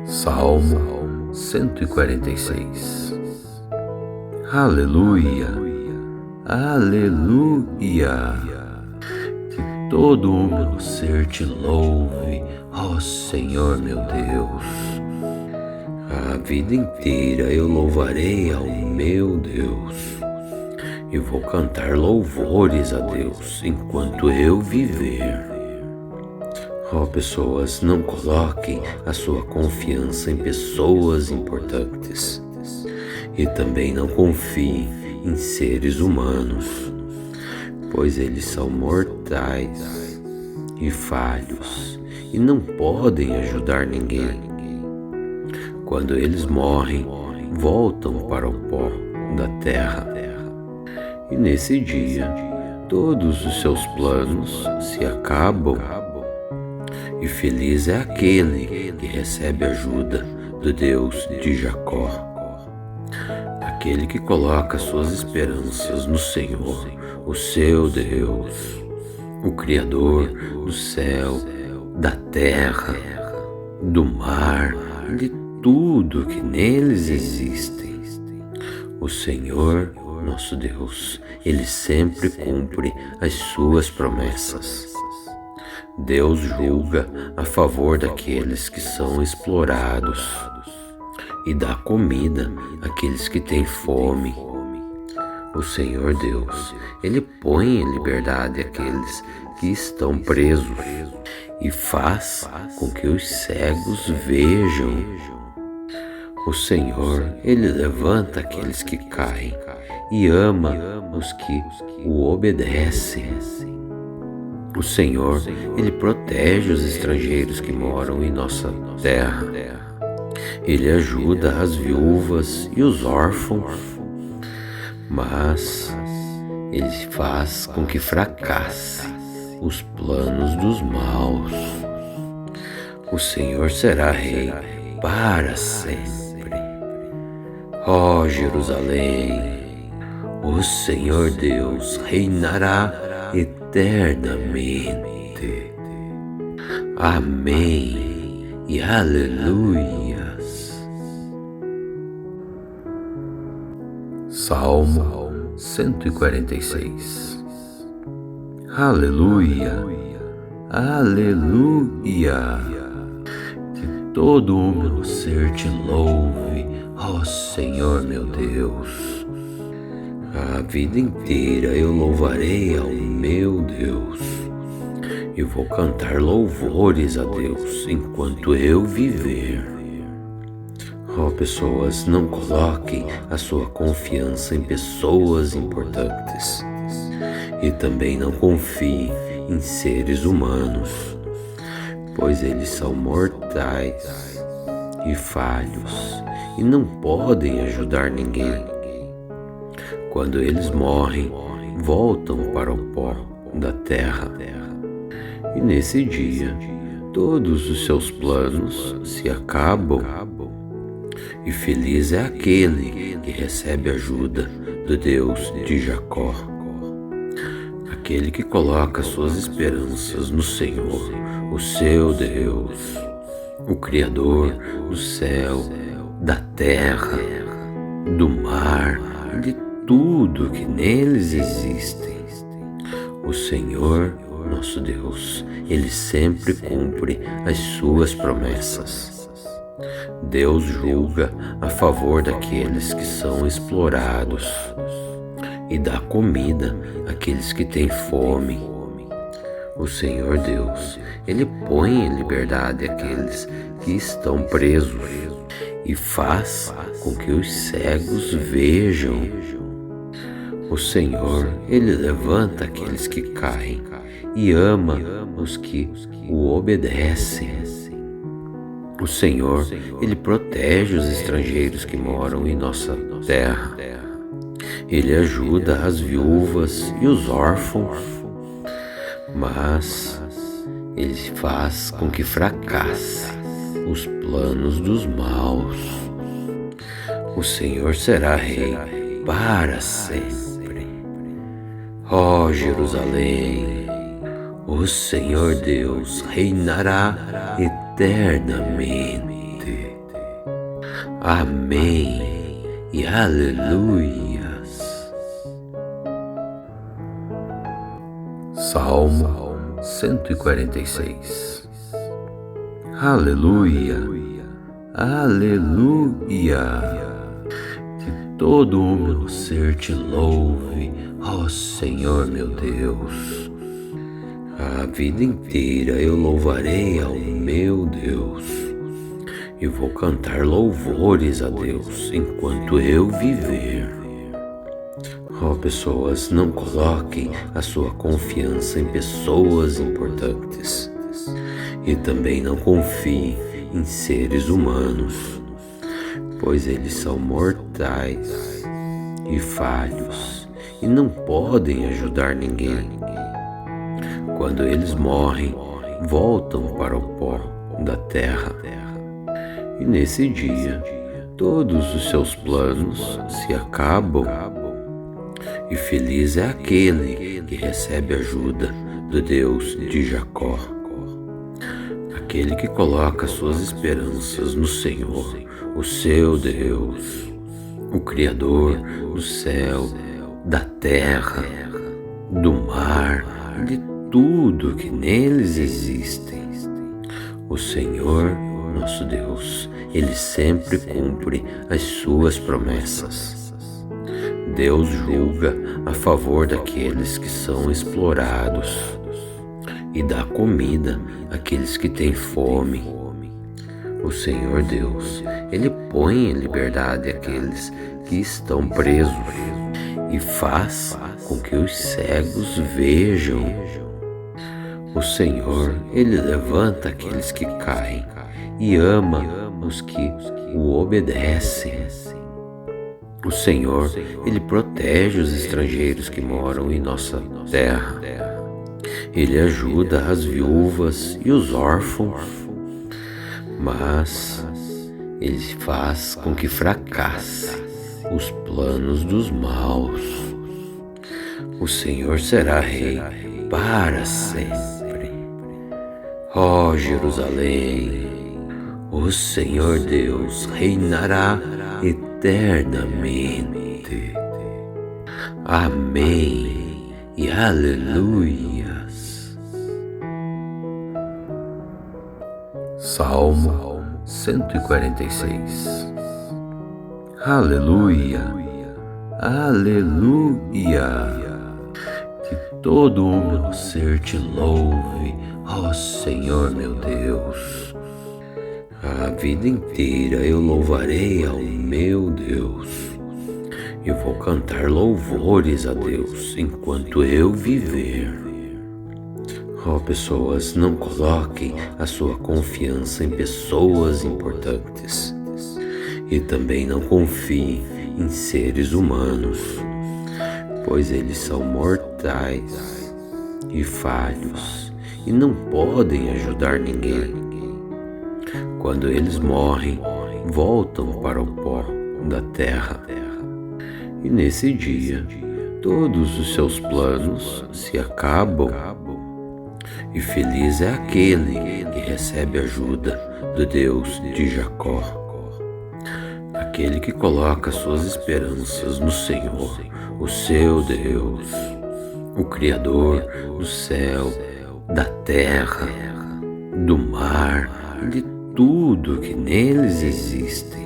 Salmo 146. Aleluia, aleluia. Que todo o meu ser te louve, ó Senhor meu Deus. A vida inteira eu louvarei ao meu Deus e vou cantar louvores a Deus enquanto eu viver. Ó pessoas, não coloquem a sua confiança em pessoas importantes e também não confiem em seres humanos, pois eles são mortais e falhos e não podem ajudar ninguém. Quando eles morrem, voltam para o pó da terra e nesse dia todos os seus planos se acabam. E feliz é aquele que recebe ajuda do Deus de Jacó, aquele que coloca suas esperanças no Senhor, o seu Deus, o Criador do céu, da terra, do mar, de tudo que neles existem. O Senhor, nosso Deus, Ele sempre cumpre as suas promessas. Deus julga a favor daqueles que são explorados e dá comida àqueles que têm fome. O Senhor Deus, Ele põe em liberdade aqueles que estão presos e faz com que os cegos vejam. O Senhor, Ele levanta aqueles que caem e ama os que o obedecem. O Senhor, Ele protege os estrangeiros que moram em nossa terra. Ele ajuda as viúvas e os órfãos, mas Ele faz com que fracasse os planos dos maus. O Senhor será rei para sempre. Ó Jerusalém, o Senhor Deus reinará eternamente. Amém e aleluias. Salmo 146. Aleluia, aleluia. Que todo o meu ser te louve, ó Senhor meu Deus. A vida inteira eu louvarei ao meu Deus e vou cantar louvores a Deus enquanto eu viver. Ó pessoas, não coloquem a sua confiança em pessoas importantes e também não confiem em seres humanos, pois eles são mortais e falhos e não podem ajudar ninguém. Quando eles morrem, voltam para o pó da terra. E nesse dia, todos os seus planos se acabam. E feliz é aquele que recebe ajuda do Deus de Jacó, aquele que coloca suas esperanças no Senhor, o seu Deus, o Criador do céu, da terra, do mar, de tudo que neles existem. O Senhor, nosso Deus, Ele sempre cumpre as suas promessas. Deus julga a favor daqueles que são explorados e dá comida àqueles que têm fome. O Senhor Deus, Ele põe em liberdade aqueles que estão presos e faz com que os cegos vejam. O Senhor, Ele levanta aqueles que caem e ama os que o obedecem. O Senhor, Ele protege os estrangeiros que moram em nossa terra. Ele ajuda as viúvas e os órfãos, mas Ele faz com que fracasse os planos dos maus. O Senhor será rei para sempre. Ó Jerusalém, o Senhor Deus reinará eternamente. Amém e aleluias. Salmo 146. Aleluia, aleluia. Que todo o meu ser te louve, ó Senhor meu Deus. A vida inteira eu louvarei ao meu Deus e vou cantar louvores a Deus enquanto eu viver. Ó pessoas, não coloquem a sua confiança em pessoas importantes e também não confiem em seres humanos, pois eles são mortais e falhos e não podem ajudar ninguém. Quando eles morrem, voltam para o pó da terra. E nesse dia, todos os seus planos se acabam. E feliz é aquele que recebe ajuda do Deus de Jacó. Aquele que coloca suas esperanças no Senhor, o seu Deus, o Criador do céu, da terra, do mar, de tudo que neles existem. O Senhor, nosso Deus, Ele sempre cumpre as suas promessas. Deus julga a favor daqueles que são explorados e dá comida àqueles que têm fome. O Senhor Deus, Ele põe em liberdade aqueles que estão presos e faz com que os cegos vejam. O Senhor, Ele levanta aqueles que caem e ama os que o obedecem. O Senhor, Ele protege os estrangeiros que moram em nossa terra. Ele ajuda as viúvas e os órfãos, mas Ele faz com que fracasse os planos dos maus. O Senhor será rei para sempre. Ó Jerusalém, o Senhor Deus reinará eternamente. Amém e aleluias. Salmo 146. Aleluia, aleluia. Que todo o meu ser te louve, ó Senhor meu Deus. A vida inteira eu louvarei ao meu Deus e vou cantar louvores a Deus enquanto eu viver. Ó pessoas, não coloquem a sua confiança em pessoas importantes e também não confiem em seres humanos, pois eles são mortais e falhos e não podem ajudar ninguém. Quando eles morrem, voltam para o pó da terra. E nesse dia, todos os seus planos se acabam. E feliz é aquele que recebe ajuda do Deus de Jacó. Aquele que coloca suas esperanças no Senhor, o seu Deus, o Criador do céu, da terra, do mar, de tudo que neles existem.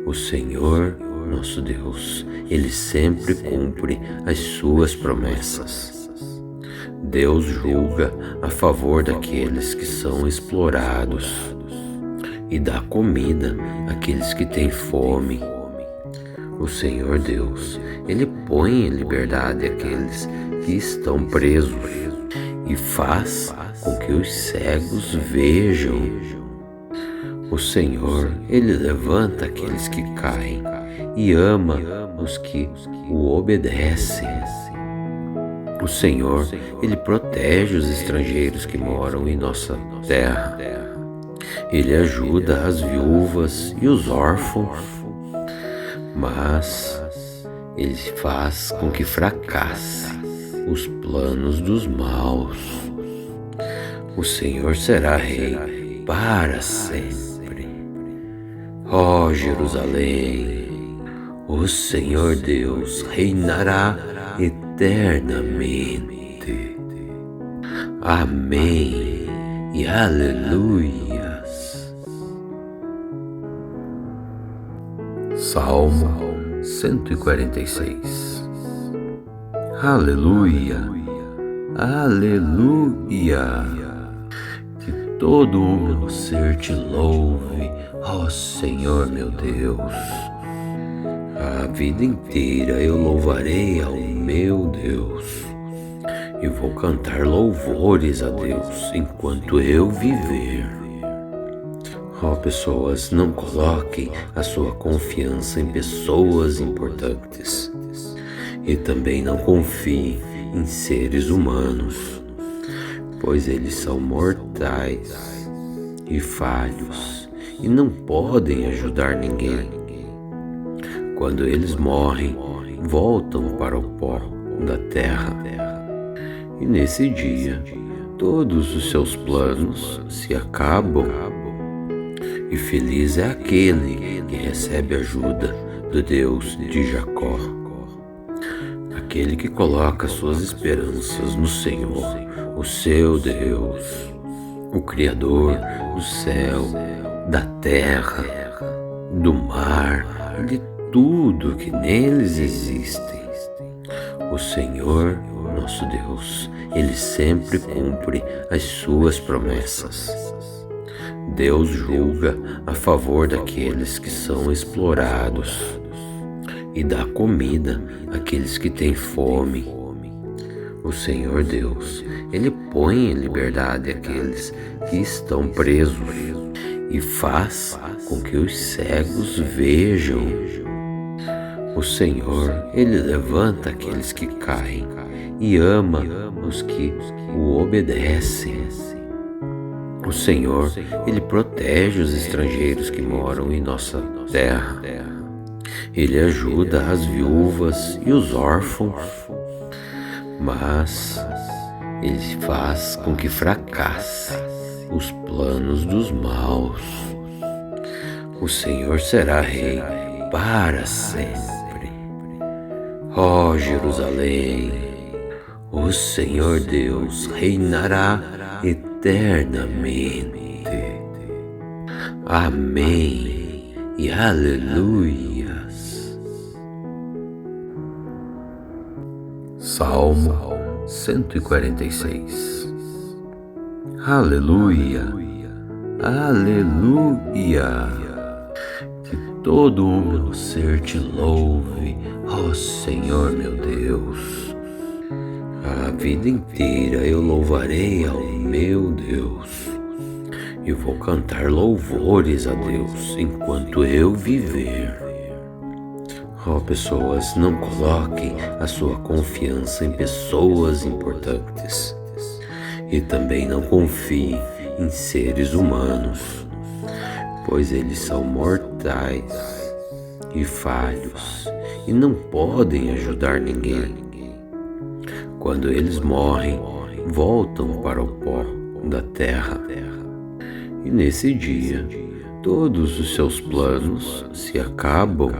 O Senhor, nosso Deus, Ele sempre cumpre as suas promessas. Deus julga a favor daqueles que são explorados e dá comida àqueles que têm fome. O Senhor Deus, Ele põe em liberdade aqueles que estão presos e faz com que os cegos vejam. O Senhor, Ele levanta aqueles que caem e ama os que o obedecem. O Senhor, Ele protege os estrangeiros que moram em nossa terra. Ele ajuda as viúvas e os órfãos, mas Ele faz com que fracasse os planos dos maus. O Senhor será rei para sempre. Ó Jerusalém, o Senhor Deus reinará eternamente. Amém e aleluias. Salmo 146. Aleluia, aleluia. Que todo o meu ser te louve, ó Senhor meu Deus. A vida inteira eu louvarei ao meu Deus e vou cantar louvores a Deus enquanto eu viver. Ó pessoas, não coloquem a sua confiança em pessoas importantes e também não confiem em seres humanos, pois eles são mortais e falhos e não podem ajudar ninguém. Quando eles morrem, voltam para o pó da terra e nesse dia todos os seus planos se acabam. E feliz é aquele que recebe ajuda do Deus de Jacó, aquele que coloca suas esperanças no Senhor, o seu Deus, o Criador do céu, da terra, do mar, de tudo que neles existem. O Senhor, nosso Deus, Ele sempre cumpre as suas promessas. Deus julga a favor daqueles que são explorados e dá comida àqueles que têm fome. O Senhor Deus, Ele põe em liberdade aqueles que estão presos e faz com que os cegos vejam. O Senhor, Ele levanta aqueles que caem e ama os que o obedecem. O Senhor, Ele protege os estrangeiros que moram em nossa terra. Ele ajuda as viúvas e os órfãos, mas Ele faz com que fracasse os planos dos maus. O Senhor será rei para sempre. Ó Jerusalém, o Senhor Deus reinará eternamente. Amém e aleluias. Salmo 146. Aleluia, aleluia. Que todo o meu ser te louve, ó Senhor meu Deus. A vida inteira eu louvarei ao meu Deus e vou cantar louvores a Deus enquanto eu viver. Ó pessoas, não coloquem a sua confiança em pessoas importantes e também não confiem em seres humanos, pois eles são mortais e falhos e não podem ajudar ninguém. Quando eles morrem, voltam para o pó da terra e nesse dia todos os seus planos se acabam.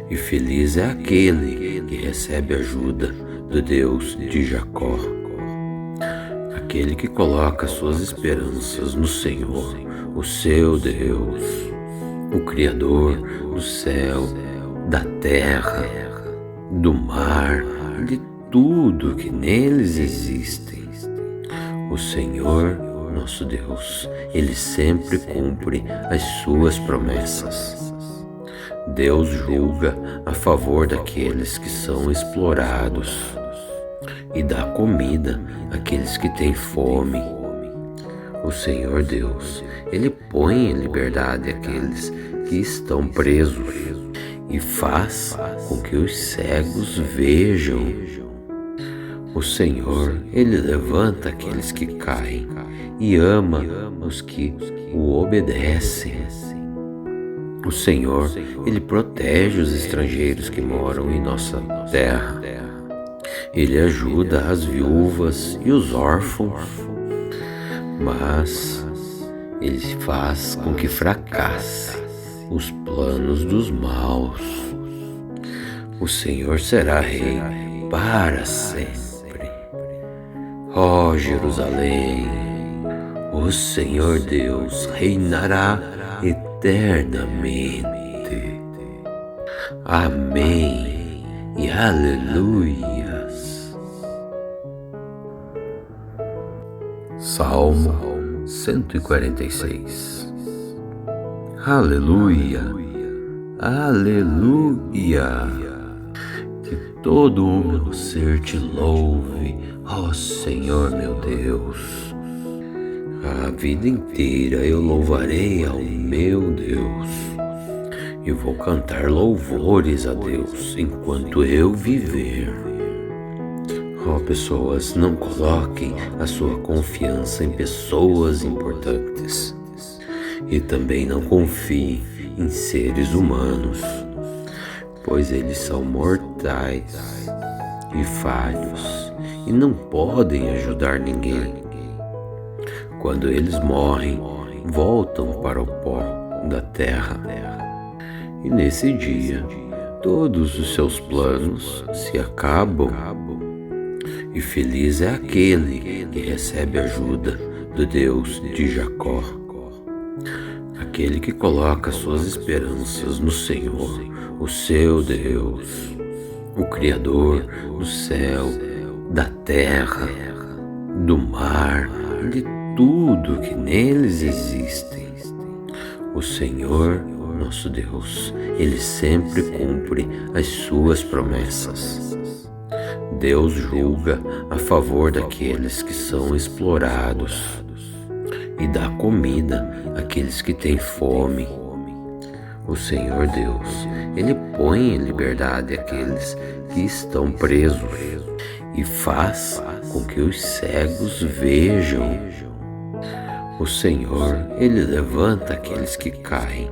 E feliz é aquele que recebe ajuda do Deus de Jacó, aquele que coloca suas esperanças no Senhor, o seu Deus, o Criador do céu, da terra, do mar, de tudo que neles existem. O Senhor, nosso Deus, Ele sempre cumpre as suas promessas. Deus julga a favor daqueles que são explorados e dá comida àqueles que têm fome. O Senhor Deus, Ele põe em liberdade aqueles que estão presos e faz com que os cegos vejam. O Senhor, Ele levanta aqueles que caem e ama os que o obedecem. O Senhor, Ele protege os estrangeiros que moram em nossa terra. Ele ajuda as viúvas e os órfãos, mas Ele faz com que fracasse os planos dos maus. O Senhor será rei para sempre. Ó Jerusalém, o Senhor Deus reinará eternamente. Amém e aleluias. Salmo 146. Aleluia, aleluia. Que todo o meu ser te louve, ó Senhor meu Deus. A vida inteira eu louvarei ao meu Deus e vou cantar louvores a Deus enquanto eu viver. Ó pessoas, não coloquem a sua confiança em pessoas importantes e também não confiem em seres humanos, pois eles são mortais e falhos e não podem ajudar ninguém. Quando eles morrem, voltam para o pó da terra. E nesse dia, todos os seus planos se acabam. E feliz é aquele que recebe ajuda do Deus de Jacó. Aquele que coloca suas esperanças no Senhor, o seu Deus, o Criador do céu, da terra, do mar, de tudo que neles existem. O Senhor, nosso Deus, Ele sempre cumpre as suas promessas. Deus julga a favor daqueles que são explorados e dá comida àqueles que têm fome. O Senhor Deus, Ele põe em liberdade aqueles que estão presos e faz com que os cegos vejam. O Senhor, Ele levanta aqueles que caem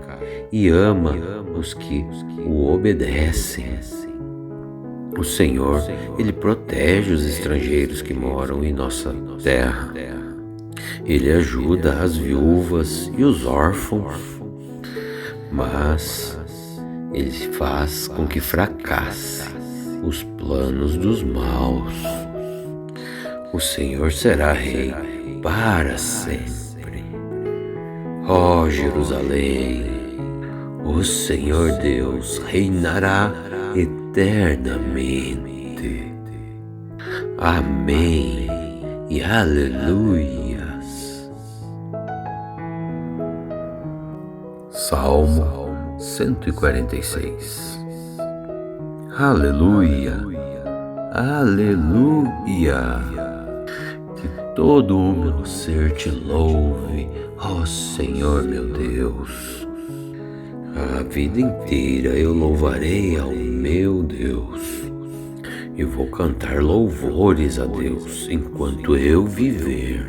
e ama os que o obedecem. O Senhor, Ele protege os estrangeiros que moram em nossa terra. Ele ajuda as viúvas e os órfãos, mas Ele faz com que fracassem os planos dos maus. O Senhor será rei para sempre. Ó Jerusalém, o Senhor Deus reinará eternamente. Amém e aleluias. Salmo 146. Aleluia, aleluia. Que todo o meu ser te louve, ó Senhor meu Deus. A vida inteira eu louvarei ao meu Deus e vou cantar louvores a Deus enquanto eu viver.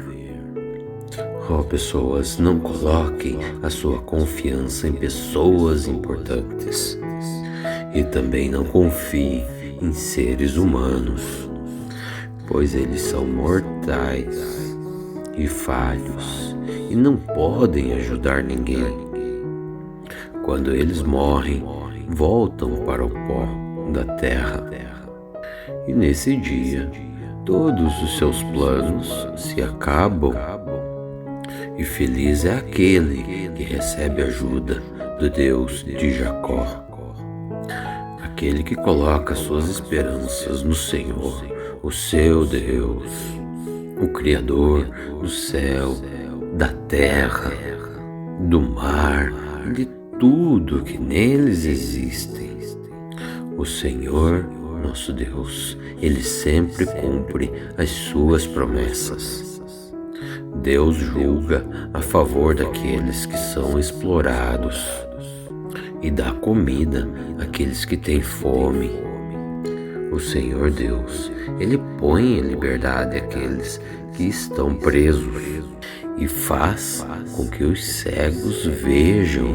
Ó pessoas, não coloquem a sua confiança em pessoas importantes e também não confiem em seres humanos, pois eles são mortais e falhos e não podem ajudar ninguém. Quando eles morrem, voltam para o pó da terra. E nesse dia, todos os seus planos se acabam. E feliz é aquele que recebe ajuda do Deus de Jacó. Aquele que coloca suas esperanças no Senhor, o seu Deus, o Criador do céu, da terra, do mar, de tudo que neles existem. O Senhor, nosso Deus, Ele sempre cumpre as suas promessas. Deus julga a favor daqueles que são explorados e dá comida àqueles que têm fome. O Senhor Deus, Ele põe em liberdade aqueles que estão presos e faz com que os cegos vejam.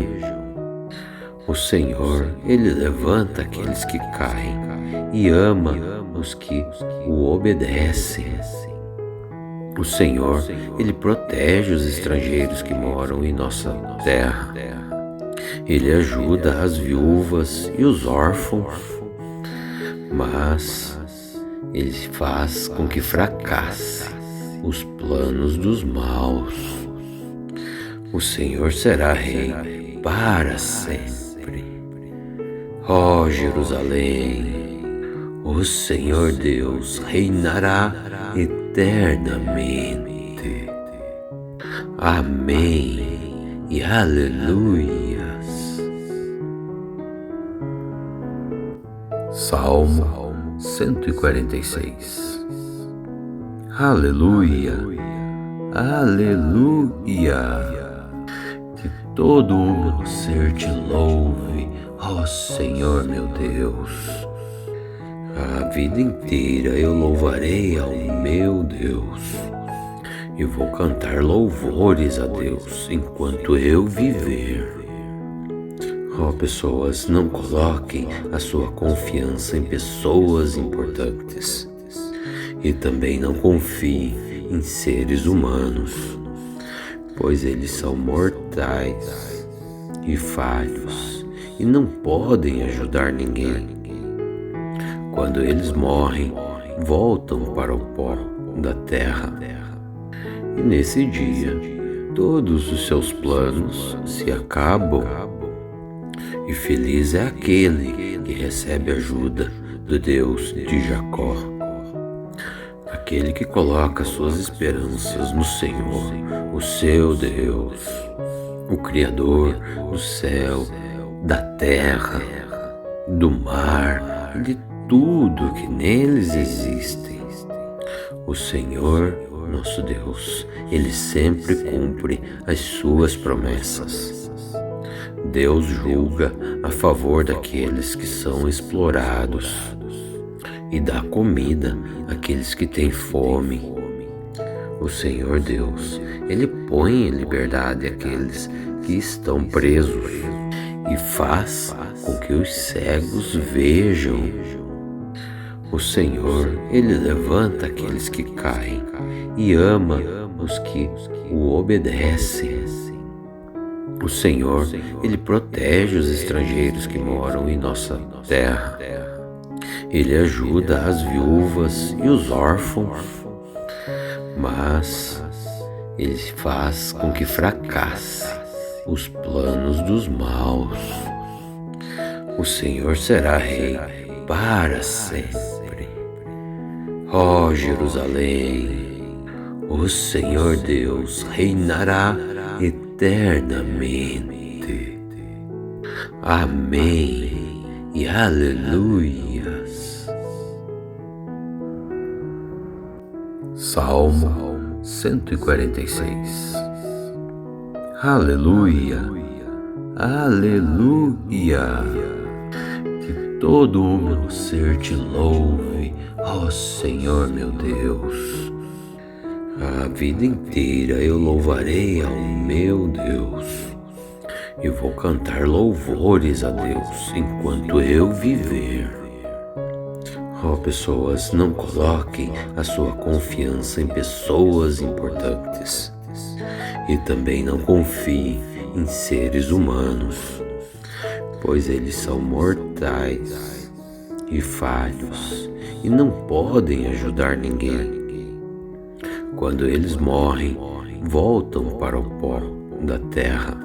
O Senhor, Ele levanta aqueles que caem e ama os que o obedecem. O Senhor, Ele protege os estrangeiros que moram em nossa terra. Ele ajuda as viúvas e os órfãos, mas ele faz com que fracasse os planos dos maus. O Senhor será rei para sempre. Ó Jerusalém, o Senhor Deus reinará eternamente. Amém e aleluias. Salmo 146. Aleluia, aleluia. Que todo o meu ser te louve, ó Senhor meu Deus. A vida inteira eu louvarei ao meu Deus e vou cantar louvores a Deus enquanto eu viver. Ó pessoas, não coloquem a sua confiança em pessoas importantes e também não confiem em seres humanos, pois eles são mortais e falhos e não podem ajudar ninguém. Quando eles morrem, voltam para o pó da terra. E nesse dia, todos os seus planos se acabam. E feliz é aquele que recebe ajuda do Deus de Jacó. Aquele que coloca suas esperanças no Senhor, o seu Deus, o Criador do céu, da terra, do mar e de tudo que neles existem. O Senhor, nosso Deus, Ele sempre cumpre as suas promessas. Deus julga a favor daqueles que são explorados e dá comida àqueles que têm fome. O Senhor Deus, Ele põe em liberdade aqueles que estão presos e faz com que os cegos vejam. O Senhor, Ele levanta aqueles que caem e ama os que o obedecem. O Senhor, Ele protege os estrangeiros que moram em nossa terra. Ele ajuda as viúvas e os órfãos, mas Ele faz com que fracasse os planos dos maus. O Senhor será rei para sempre. Ó Jerusalém, o Senhor Deus reinará eternamente. Amém e aleluias. Salmo 146. Aleluia, aleluia. Que todo o meu ser te louve, ó Senhor meu Deus. A vida inteira eu louvarei ao meu Deus e vou cantar louvores a Deus enquanto eu viver. Ó pessoas, não coloquem a sua confiança em pessoas importantes e também não confiem em seres humanos, pois eles são mortais e falhos e não podem ajudar ninguém. Quando eles morrem, voltam para o pó da terra.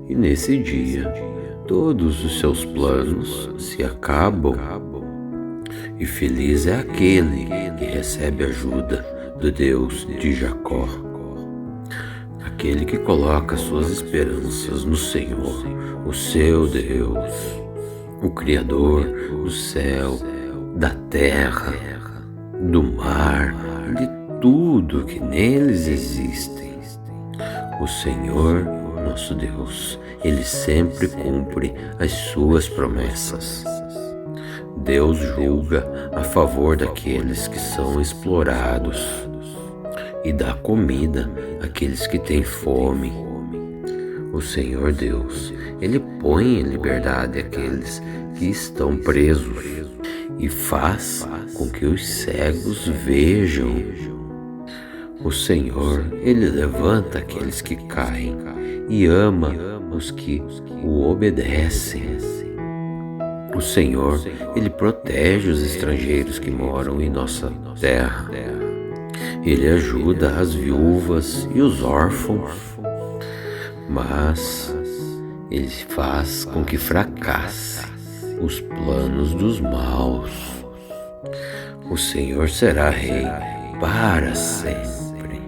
E nesse dia, todos os seus planos se acabam. E feliz é aquele que recebe ajuda do Deus de Jacó. Aquele que coloca suas esperanças no Senhor, o seu Deus, o Criador do céu, da terra, do mar e de tudo que neles existem. O Senhor, nosso Deus, Ele sempre cumpre as suas promessas. Deus julga a favor daqueles que são explorados e dá comida àqueles que têm fome. O Senhor Deus, Ele põe em liberdade aqueles que estão presos e faz com que os cegos vejam. O Senhor, Ele levanta aqueles que caem e ama os que o obedecem. O Senhor, Ele protege os estrangeiros que moram em nossa terra. Ele ajuda as viúvas e os órfãos, mas Ele faz com que fracasse os planos dos maus. O Senhor será rei para sempre.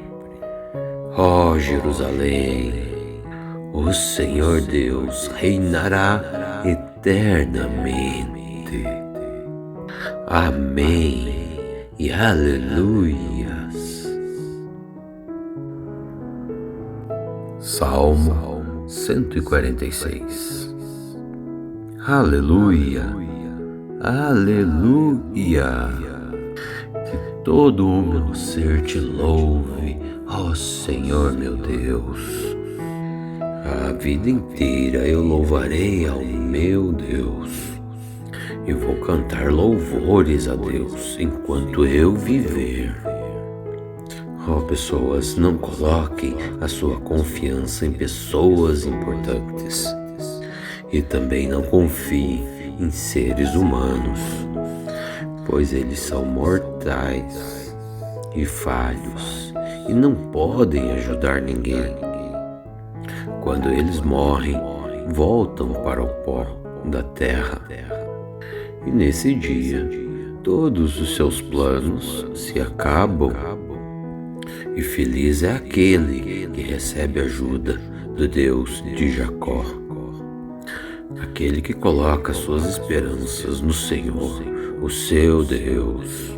Ó Jerusalém, o Senhor Deus reinará eternamente. Amém e aleluias. Salmo 146. Aleluia, aleluia. Que todo o meu ser te louve, ó Senhor meu Deus. A vida inteira eu louvarei ao meu Deus e vou cantar louvores a Deus enquanto eu viver. Ó pessoas, não coloquem a sua confiança em pessoas importantes e também não confiem em seres humanos, pois eles são mortais e falhos e não podem ajudar ninguém. Quando eles morrem, voltam para o pó da terra. E nesse dia, todos os seus planos se acabam. E feliz é aquele que recebe ajuda do Deus de Jacó. Aquele que coloca suas esperanças no Senhor, o seu Deus,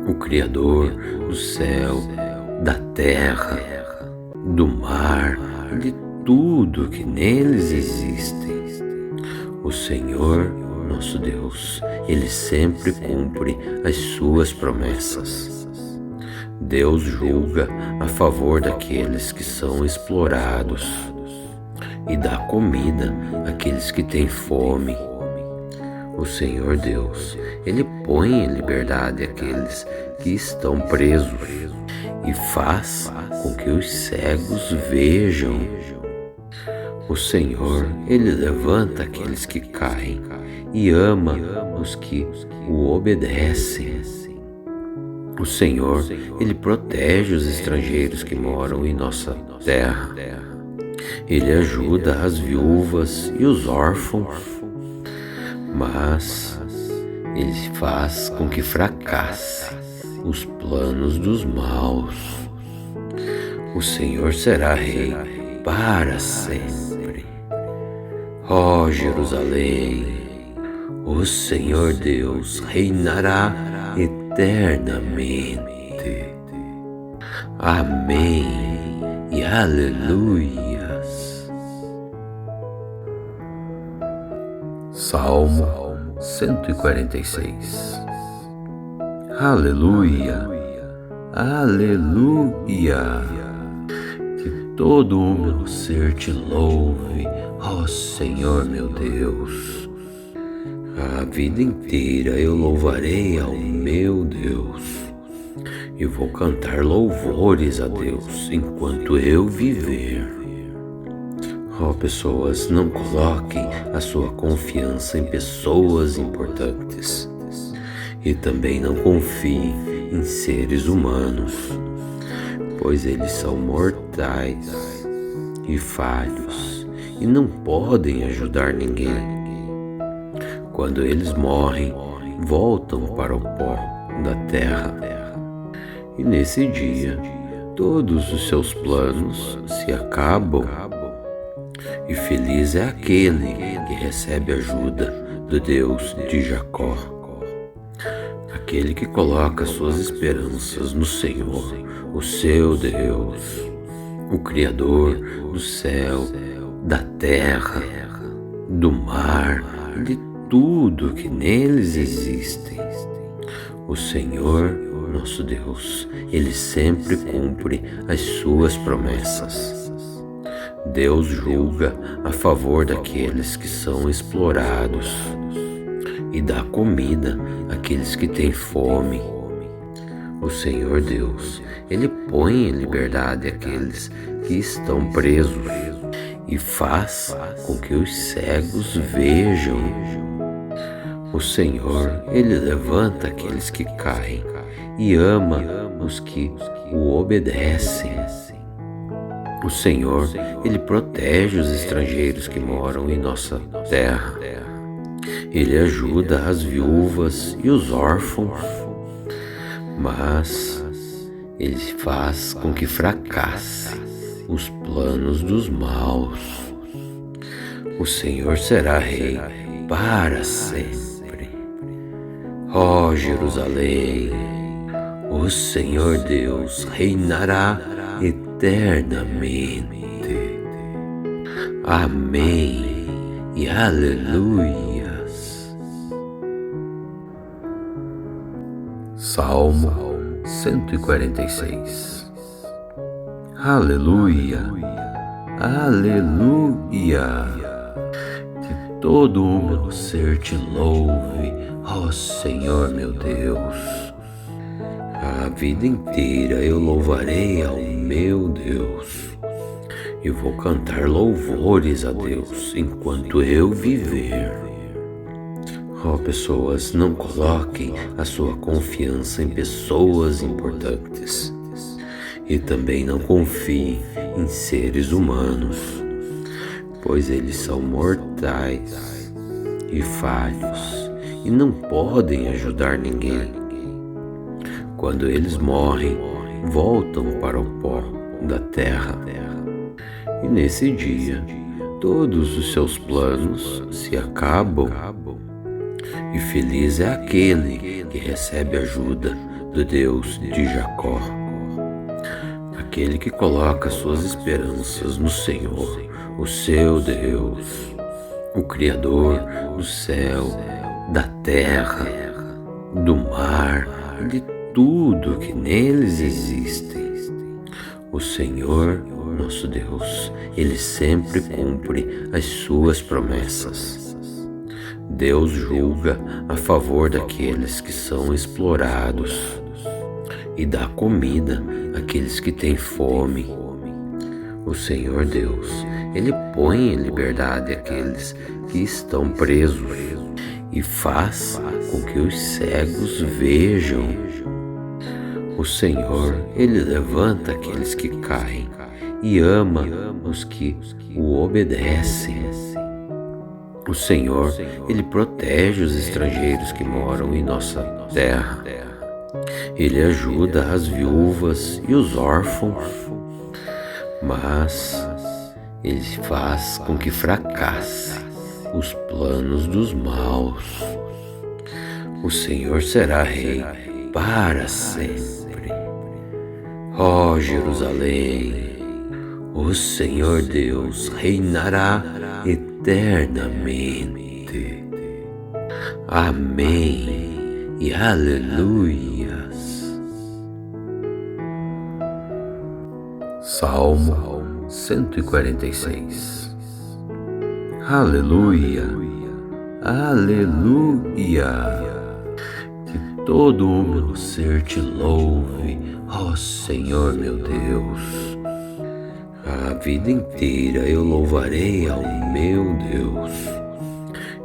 o Criador do céu, da terra, do mar, de tudo que neles existem. O Senhor, nosso Deus, Ele sempre cumpre as suas promessas. Deus julga a favor daqueles que são explorados e dá comida àqueles que têm fome. O Senhor Deus, Ele põe em liberdade aqueles que estão presos e faz com que os cegos vejam. O Senhor, Ele levanta aqueles que caem e ama os que o obedecem. O Senhor, Ele protege os estrangeiros que moram em nossa terra. Ele ajuda as viúvas e os órfãos, mas Ele faz com que fracasse os planos dos maus. O Senhor será rei para sempre. Ó Jerusalém, o Senhor Deus reinará eternamente. Amém e aleluias. Salmo 146. Aleluia, aleluia. Que todo o meu ser te louve, ó Senhor meu Deus. A vida inteira eu louvarei ao meu Deus e vou cantar louvores a Deus enquanto eu viver. Ó pessoas, não coloquem a sua confiança em pessoas importantes e também não confiem em seres humanos, pois eles são mortais e falhos e não podem ajudar ninguém. Quando eles morrem, voltam para o pó da terra. E nesse dia, todos os seus planos se acabam. E feliz é aquele que recebe ajuda do Deus de Jacó. Aquele que coloca suas esperanças no Senhor, o seu Deus, o Criador do céu, da terra, do mar, de tudo que neles existem. O Senhor, nosso Deus, Ele sempre cumpre as suas promessas. Deus julga a favor daqueles que são explorados e dá comida àqueles que têm fome. O Senhor Deus, Ele põe em liberdade aqueles que estão presos e faz com que os cegos vejam. O Senhor, Ele levanta aqueles que caem e ama os que o obedecem. O Senhor, Ele protege os estrangeiros que moram em nossa terra. Ele ajuda as viúvas e os órfãos, mas Ele faz com que fracasse os planos dos maus. O Senhor será rei para sempre. Ó Jerusalém, o Senhor Deus reinará eternamente. Amém e aleluias. Salmo 146. Aleluia, aleluia. Que todo o meu ser te louve, ó Senhor meu Deus. A vida inteira eu louvarei ao meu Deus e vou cantar louvores a Deus enquanto eu viver. Ó pessoas, não coloquem a sua confiança em pessoas importantes e também não confiem em seres humanos, pois eles são mortais e falhos e não podem ajudar ninguém. Quando eles morrem, voltam para o pó da terra. E nesse dia, todos os seus planos se acabam. E feliz é aquele que recebe ajuda do Deus de Jacó. Aquele que coloca suas esperanças no Senhor, o seu Deus, o Criador do céu, da terra, do mar e de tudo que neles existem. O Senhor, nosso Deus, Ele sempre cumpre as suas promessas. Deus julga a favor daqueles que são explorados e dá comida àqueles que têm fome. O Senhor Deus, Ele põe em liberdade aqueles que estão presos e faz com que os cegos vejam. O Senhor, Ele levanta aqueles que caem e ama os que o obedecem. O Senhor, Ele protege os estrangeiros que moram em nossa terra. Ele ajuda as viúvas e os órfãos, mas Ele faz com que fracasse os planos dos maus. O Senhor será rei para sempre. Ó Jerusalém, o Senhor Deus reinará eternamente. Amém e aleluias. Salmo 146. Aleluia, aleluia. Que todo o meu ser te louve, ó Senhor meu Deus. A vida inteira eu louvarei ao meu Deus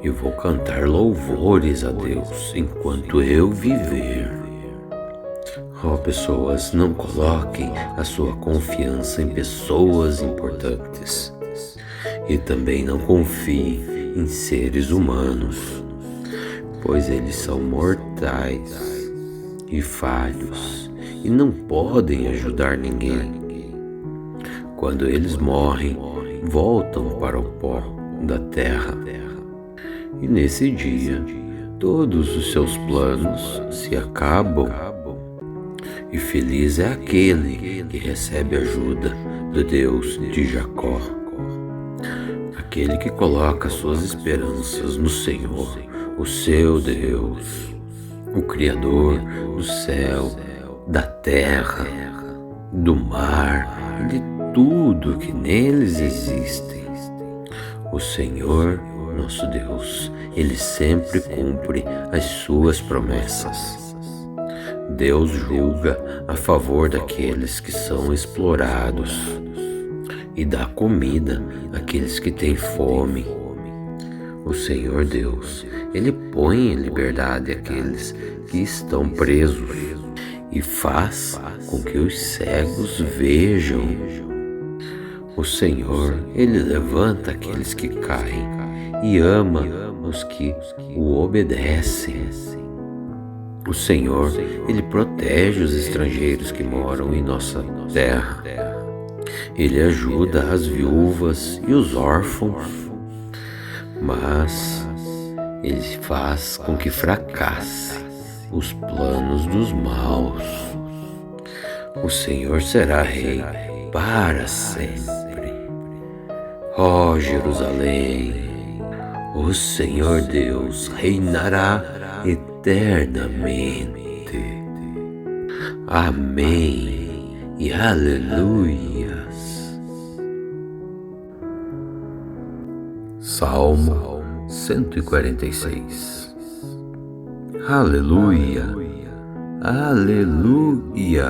e vou cantar louvores a Deus enquanto eu viver. Ó pessoas, não coloquem a sua confiança em pessoas importantes e também não confiem em seres humanos, pois eles são mortais e falhos e não podem ajudar ninguém. Quando eles morrem, voltam para o pó da terra. E nesse dia, todos os seus planos se acabam. E feliz é aquele que recebe ajuda do Deus de Jacó. Aquele que coloca suas esperanças no Senhor, o seu Deus, o Criador do céu, da terra, do mar e de tudo que neles existem. O Senhor, nosso Deus, Ele sempre cumpre as suas promessas. Deus julga a favor daqueles que são explorados e dá comida àqueles que têm fome. O Senhor Deus, Ele põe em liberdade aqueles que estão presos e faz com que os cegos vejam. O Senhor, Ele levanta aqueles que caem e ama os que o obedecem. O Senhor, Ele protege os estrangeiros que moram em nossa terra. Ele ajuda as viúvas e os órfãos, mas Ele faz com que fracasse os planos dos maus. O Senhor será rei para sempre. Ó Jerusalém, o Senhor Deus reinará eternamente. Amém e aleluias. Salmo 146. Aleluia, aleluia.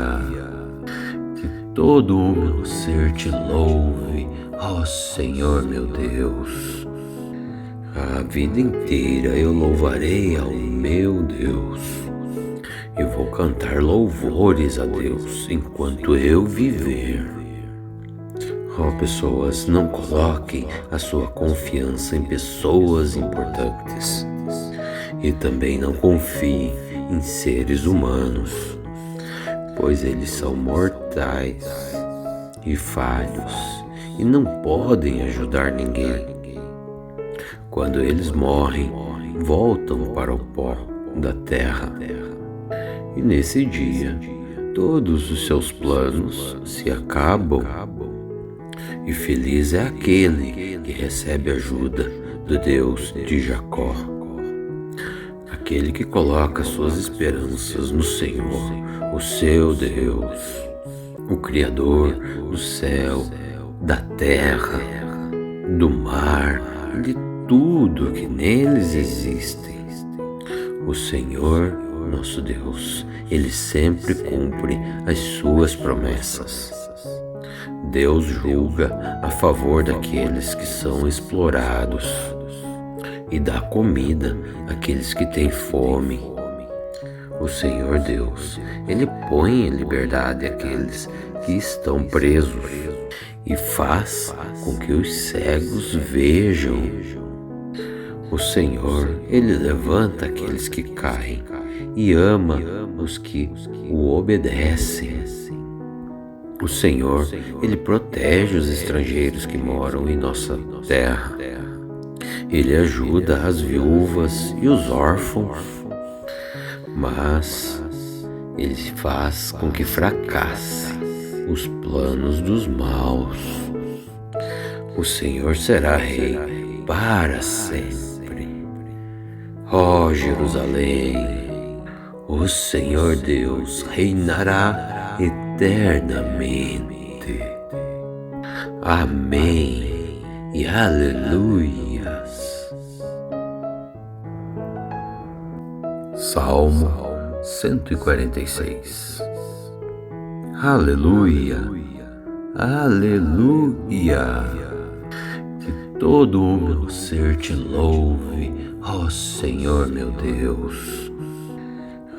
Que todo o meu ser te louve, ó Senhor meu Deus. A vida inteira eu louvarei ao meu Deus e vou cantar louvores a Deus enquanto eu viver. Ó pessoas, não coloquem a sua confiança em pessoas importantes e também não confiem em seres humanos, pois eles são mortais e falhos e não podem ajudar ninguém. Quando eles morrem, voltam para o pó da terra. E nesse dia, todos os seus planos se acabam. E feliz é aquele que recebe ajuda do Deus de Jacó. Aquele que coloca suas esperanças no Senhor, o seu Deus, o Criador do céu, da terra, do mar, de tudo que neles existe. O Senhor, nosso Deus, Ele sempre cumpre as suas promessas. Deus julga a favor daqueles que são explorados e dá comida àqueles que têm fome. O Senhor Deus, Ele põe em liberdade aqueles que estão presos e faz com que os cegos vejam. O Senhor, Ele levanta aqueles que caem e ama os que o obedecem. O Senhor, Ele protege os estrangeiros que moram em nossa terra. Ele ajuda as viúvas e os órfãos, mas Ele faz com que fracasse os planos dos maus. O Senhor será rei para sempre. Ó Jerusalém, o Senhor Deus reinará eternamente. Amém e aleluias. Salmo 146. Aleluia, aleluia. Que todo o meu ser te louve, ó Senhor meu Deus.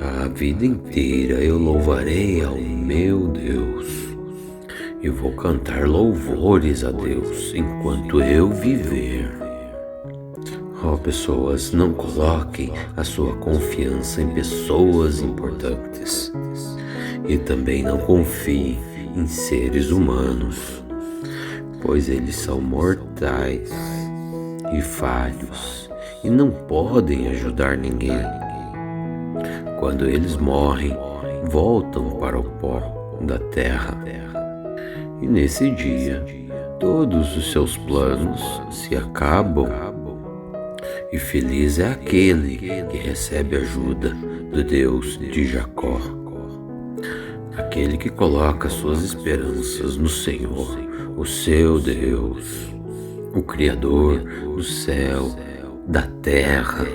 A vida inteira eu louvarei ao meu Deus e vou cantar louvores a Deus enquanto eu viver. Ó pessoas, não coloquem a sua confiança em pessoas importantes e também não confiem em seres humanos, pois eles são mortais e falhos e não podem ajudar ninguém. Quando eles morrem, voltam para o pó da terra. E nesse dia, todos os seus planos se acabam. E feliz é aquele que recebe ajuda do Deus de Jacó. Aquele que coloca suas esperanças no Senhor, o seu Deus, o Criador do céu, da terra,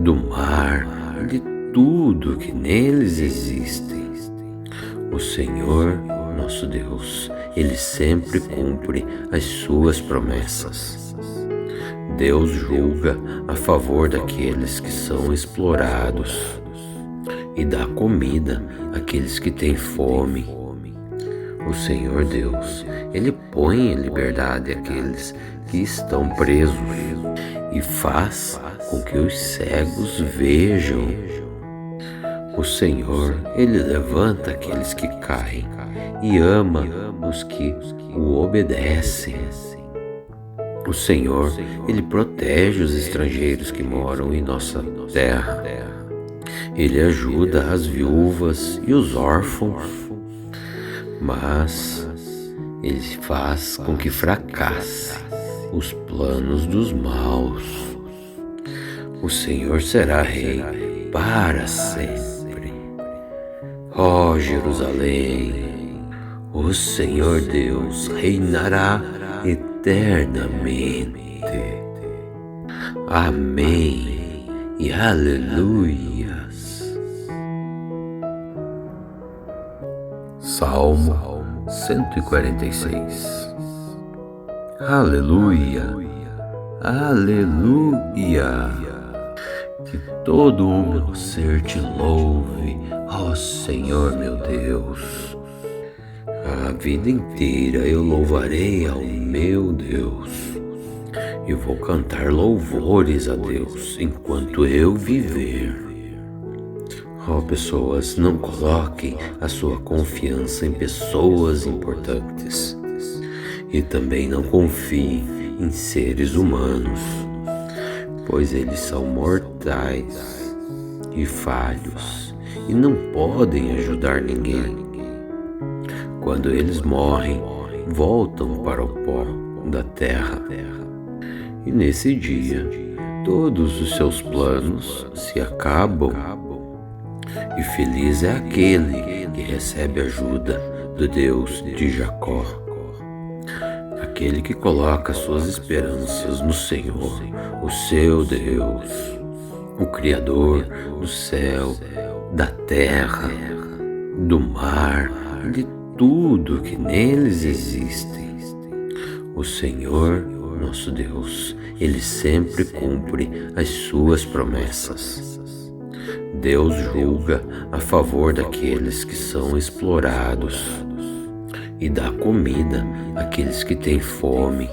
do mar, de tudo que neles existem. O Senhor, nosso Deus, Ele sempre cumpre as suas promessas. Deus julga a favor daqueles que são explorados e dá comida àqueles que têm fome. O Senhor Deus, Ele põe em liberdade aqueles que estão presos e faz com que os cegos vejam. O Senhor, Ele levanta aqueles que caem e ama os que o obedecem. O Senhor, Ele protege os estrangeiros que moram em nossa terra. Ele ajuda as viúvas e os órfãos, mas Ele faz com que fracasse os planos dos maus. O Senhor será rei para sempre. Ó Jerusalém, o Senhor Deus reinará eternamente. Amém e aleluias. Salmo 146. Aleluia, aleluia. Que todo o meu ser te louve, ó Senhor meu Deus. A vida inteira eu louvarei ao meu Deus e vou cantar louvores a Deus enquanto eu viver. Ó pessoas, não coloquem a sua confiança em pessoas importantes e também não confiem em seres humanos, pois eles são mortais e falhos e não podem ajudar ninguém. Quando eles morrem, voltam para o pó da terra. E nesse dia, todos os seus planos se acabam. E feliz é aquele que recebe ajuda do Deus de Jacó. Aquele que coloca suas esperanças no Senhor, o seu Deus, o Criador do céu, da terra, do mar, de tudo que neles existem. O Senhor, nosso Deus, Ele sempre cumpre as suas promessas. Deus julga a favor daqueles que são explorados e dá comida àqueles que têm fome.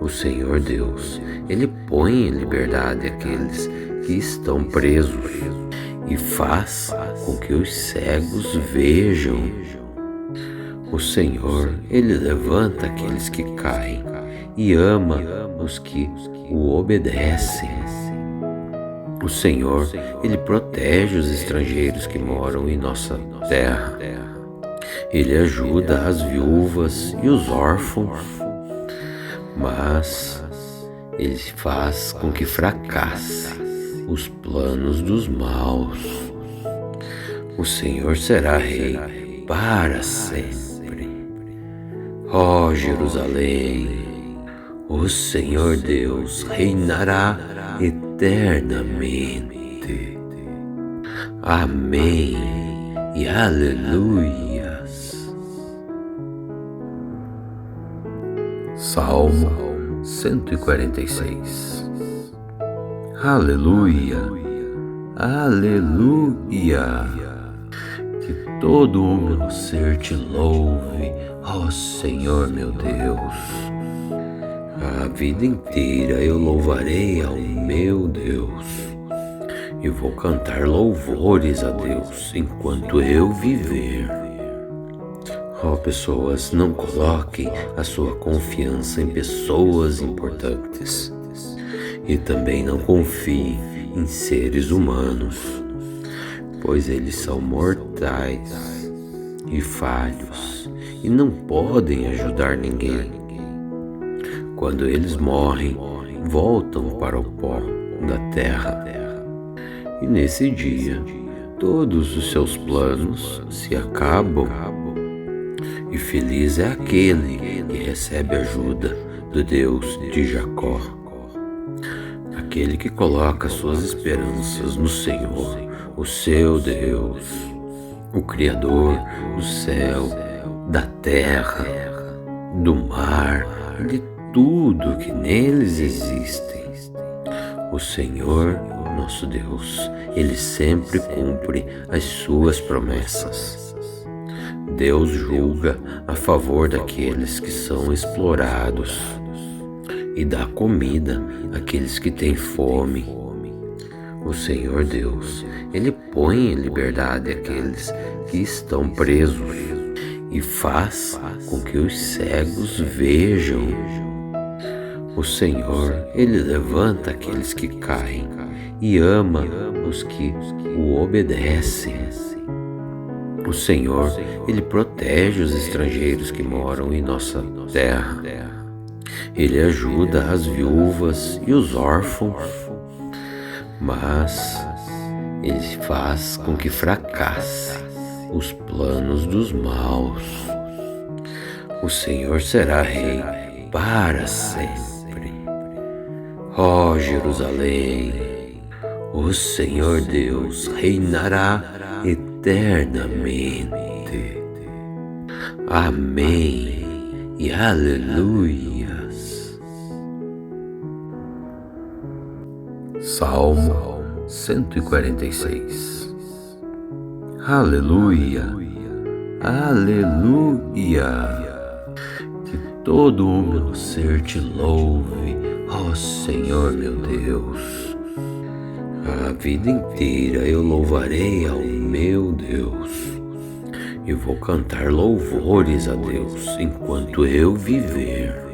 O Senhor Deus, Ele põe em liberdade aqueles que estão presos e faz com que os cegos vejam. O Senhor, Ele levanta aqueles que caem e ama os que o obedecem. O Senhor, Ele protege os estrangeiros que moram em nossa terra. Ele ajuda as viúvas e os órfãos, mas Ele faz com que fracasse os planos dos maus. O Senhor será rei para sempre. Ó Jerusalém, o Senhor Deus reinará eternamente. Amém e aleluias. Salmo 146. Aleluia, aleluia. Que todo o meu ser te louve, ó Senhor meu Deus. A vida inteira eu louvarei ao meu Deus e vou cantar louvores a Deus enquanto eu viver. Ó pessoas, não coloquem a sua confiança em pessoas importantes e também não confiem em seres humanos, pois eles são mortais e falhos e não podem ajudar ninguém. Quando eles morrem, voltam para o pó da terra. E nesse dia, todos os seus planos se acabam. E feliz é aquele que recebe ajuda do Deus de Jacó. Aquele que coloca suas esperanças no Senhor, o seu Deus, o Criador do céu, da terra, do mar e de tudo que neles existem. O Senhor, nosso Deus, Ele sempre cumpre as suas promessas. Deus julga a favor daqueles que são explorados e dá comida àqueles que têm fome. O Senhor Deus, Ele põe em liberdade aqueles que estão presos e faz com que os cegos vejam. O Senhor, Ele levanta aqueles que caem e ama os que o obedecem. O Senhor, Ele protege os estrangeiros que moram em nossa terra. Ele ajuda as viúvas e os órfãos, mas Ele faz com que fracasse os planos dos maus. O Senhor será rei para sempre. Ó Jerusalém, o Senhor Deus reinará eternamente. Amém e aleluias. Salmo 146. Aleluia, aleluia. Que todo o meu ser te louve, ó Senhor meu Deus. A vida inteira eu louvarei ao meu Deus e vou cantar louvores a Deus enquanto eu viver.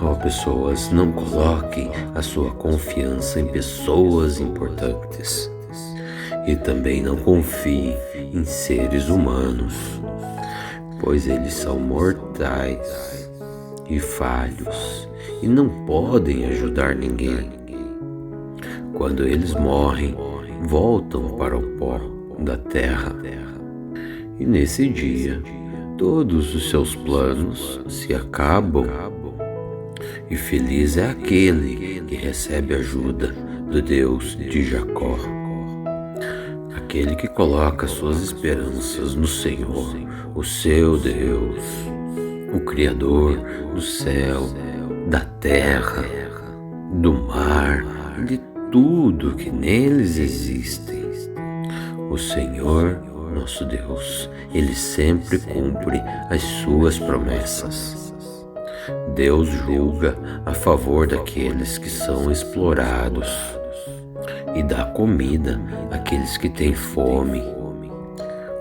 Ó pessoas, não coloquem a sua confiança em pessoas importantes e também não confiem em seres humanos, pois eles são mortais e falhos e não podem ajudar ninguém. Quando eles morrem, voltam para o pó da terra. E nesse dia, todos os seus planos se acabam. E feliz é aquele que recebe ajuda do Deus de Jacó. Aquele que coloca suas esperanças no Senhor, o seu Deus, o Criador do céu, da terra, do mar e de tudo que neles existem. O Senhor, nosso Deus, Ele sempre cumpre as suas promessas. Deus julga a favor daqueles que são explorados e dá comida àqueles que têm fome.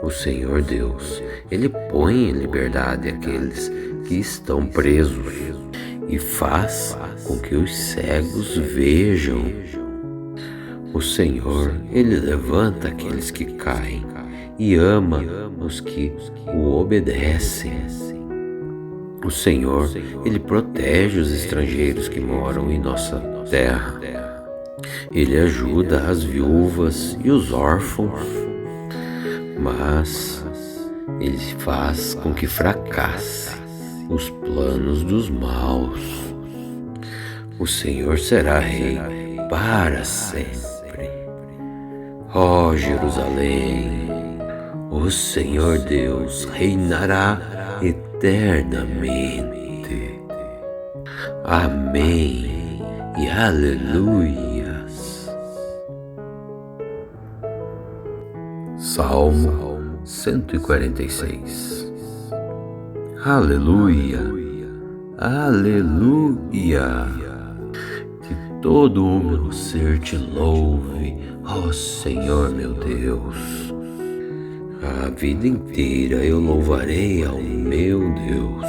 O Senhor Deus, Ele põe em liberdade aqueles que estão presos e faz com que os cegos vejam. O Senhor, Ele levanta aqueles que caem e ama os que o obedecem. O Senhor, Ele protege os estrangeiros que moram em nossa terra. Ele ajuda as viúvas e os órfãos, mas Ele faz com que fracasse os planos dos maus. O Senhor será rei para sempre. Ó Jerusalém, o Senhor Deus reinará eternamente. Amém e aleluias. Salmo 146. Aleluia, aleluia. Que todo o meu ser te louve, ó Senhor meu Deus. A vida inteira eu louvarei ao meu Deus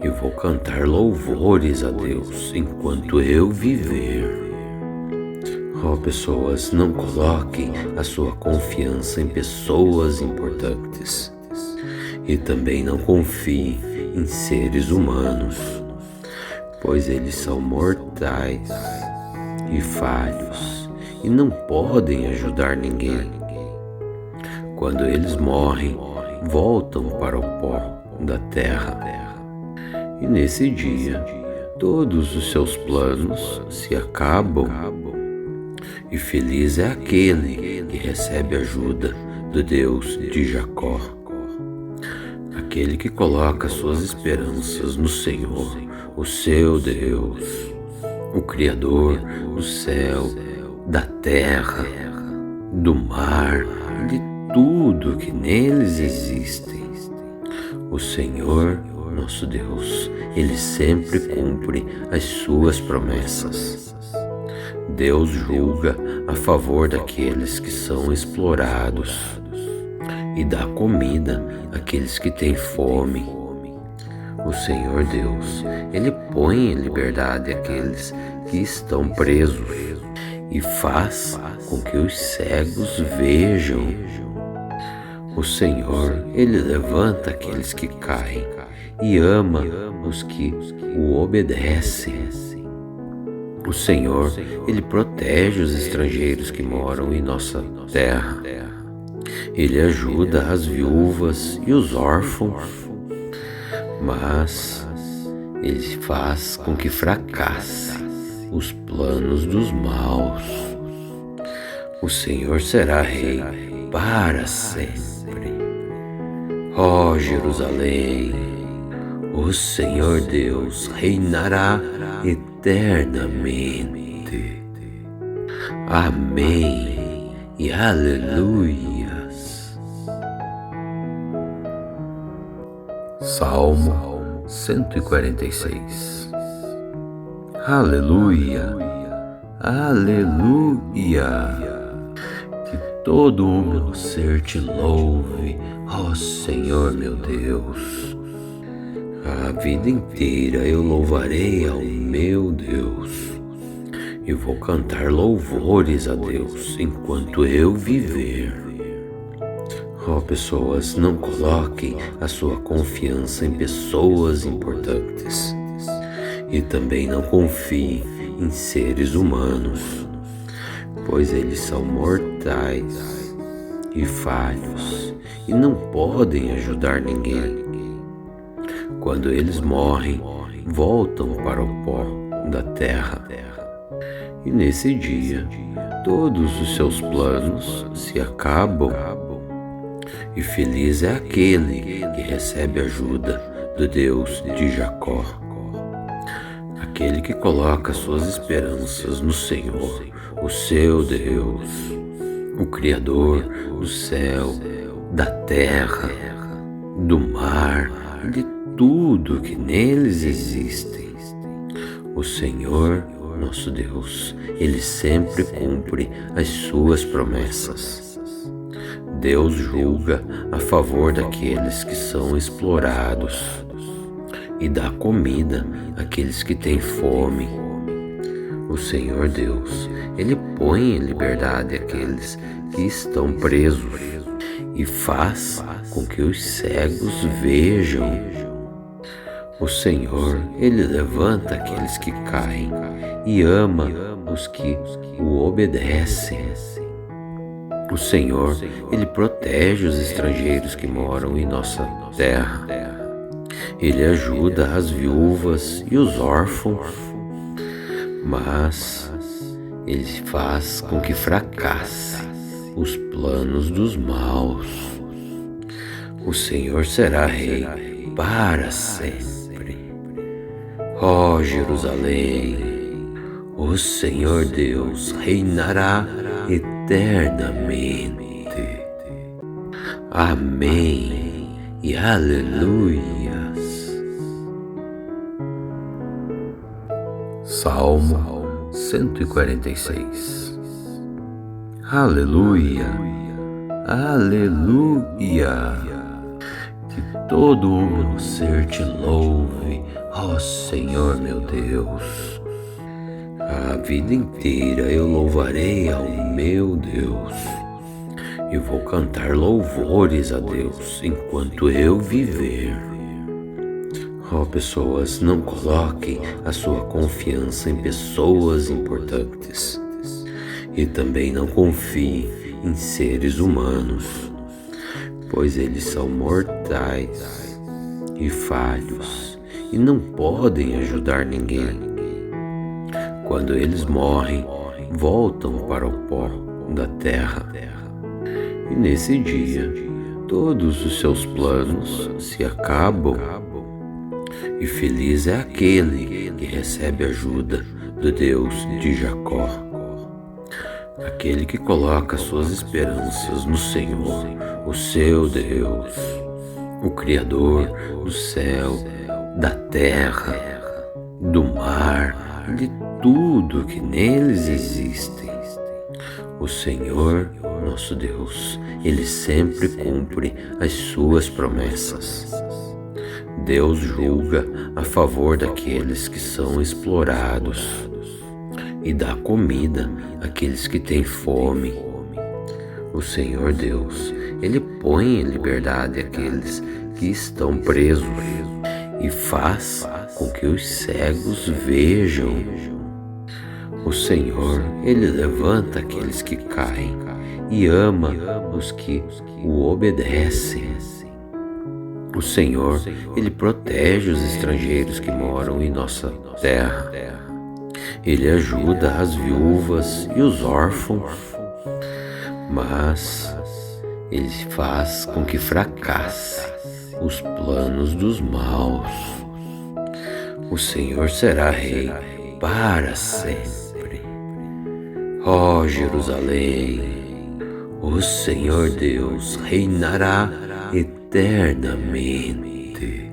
e vou cantar louvores a Deus enquanto eu viver. Ó pessoas, não coloquem a sua confiança em pessoas importantes e também não confiem em seres humanos, pois eles são mortais e falhos e não podem ajudar ninguém. Quando eles morrem, voltam para o pó da terra. E nesse dia, todos os seus planos se acabam. E feliz é aquele que recebe ajuda do Deus de Jacó, aquele que coloca suas esperanças no Senhor, o seu Deus, o Criador do céu, da terra, do mar e de tudo que neles existem. O Senhor, nosso Deus, Ele sempre cumpre as suas promessas. Deus julga a favor daqueles que são explorados e dá comida àqueles que têm fome. O Senhor Deus, Ele põe em liberdade aqueles que estão presos e faz com que os cegos vejam. O Senhor, Ele levanta aqueles que caem e ama os que o obedecem. O Senhor, Ele protege os estrangeiros que moram em nossa terra. Ele ajuda as viúvas e os órfãos, mas Ele faz com que fracasse os planos dos maus. O Senhor será rei para sempre. Ó Jerusalém, o Senhor Deus reinará eternamente. Amém e aleluias. Salmo 146. Aleluia, aleluia. Que todo o meu ser te louve, ó Senhor meu Deus. A vida inteira eu louvarei ao meu Deus e vou cantar louvores a Deus enquanto eu viver. Ó pessoas, não coloquem a sua confiança em pessoas importantes e também não confiem em seres humanos, pois eles são mortais e falhos e não podem ajudar ninguém. Quando eles morrem, voltam para o pó da terra. E nesse dia, todos os seus planos se acabam. E feliz é aquele que recebe ajuda do Deus de Jacó, aquele que coloca suas esperanças no Senhor, o seu Deus, o Criador do céu, da terra, do mar e de tudo que neles existem. O Senhor, nosso Deus, Ele sempre cumpre as suas promessas. Deus julga a favor daqueles que são explorados e dá comida àqueles que têm fome. O Senhor Deus, Ele põe em liberdade aqueles que estão presos e faz com que os cegos vejam. O Senhor, Ele levanta aqueles que caem e ama os que o obedecem. O Senhor, Ele protege os estrangeiros que moram em nossa terra. Ele ajuda as viúvas e os órfãos, mas Ele faz com que fracasse os planos dos maus. O Senhor será rei para sempre. Ó Jerusalém, o Senhor Deus reinará eternamente. Amém e aleluias. Salmo 146. Aleluia, aleluia. Que todo o meu ser te louve, ó Senhor meu Deus. A vida inteira eu louvarei ao meu Deus e vou cantar louvores a Deus enquanto eu viver. Ó pessoas, não coloquem a sua confiança em pessoas importantes e também não confiem em seres humanos, pois eles são mortais e falhos e não podem ajudar ninguém. Quando eles morrem, voltam para o pó da terra. E nesse dia, todos os seus planos se acabam. E feliz é aquele que recebe ajuda do Deus de Jacó. Aquele que coloca suas esperanças no Senhor, o seu Deus, o Criador do céu, da terra, do mar, de tudo que neles existe. O Senhor, nosso Deus, Ele sempre cumpre as suas promessas. Deus julga a favor daqueles que são explorados e dá comida àqueles que têm fome. O Senhor Deus, Ele põe em liberdade aqueles que estão presos e faz com que os cegos vejam. O Senhor, Ele levanta aqueles que caem e ama os que o obedecem. O Senhor, Ele protege os estrangeiros que moram em nossa terra. Ele ajuda as viúvas e os órfãos, mas Ele faz com que fracasse os planos dos maus. O Senhor será rei para sempre. Ó Jerusalém, o Senhor Deus reinará eternamente.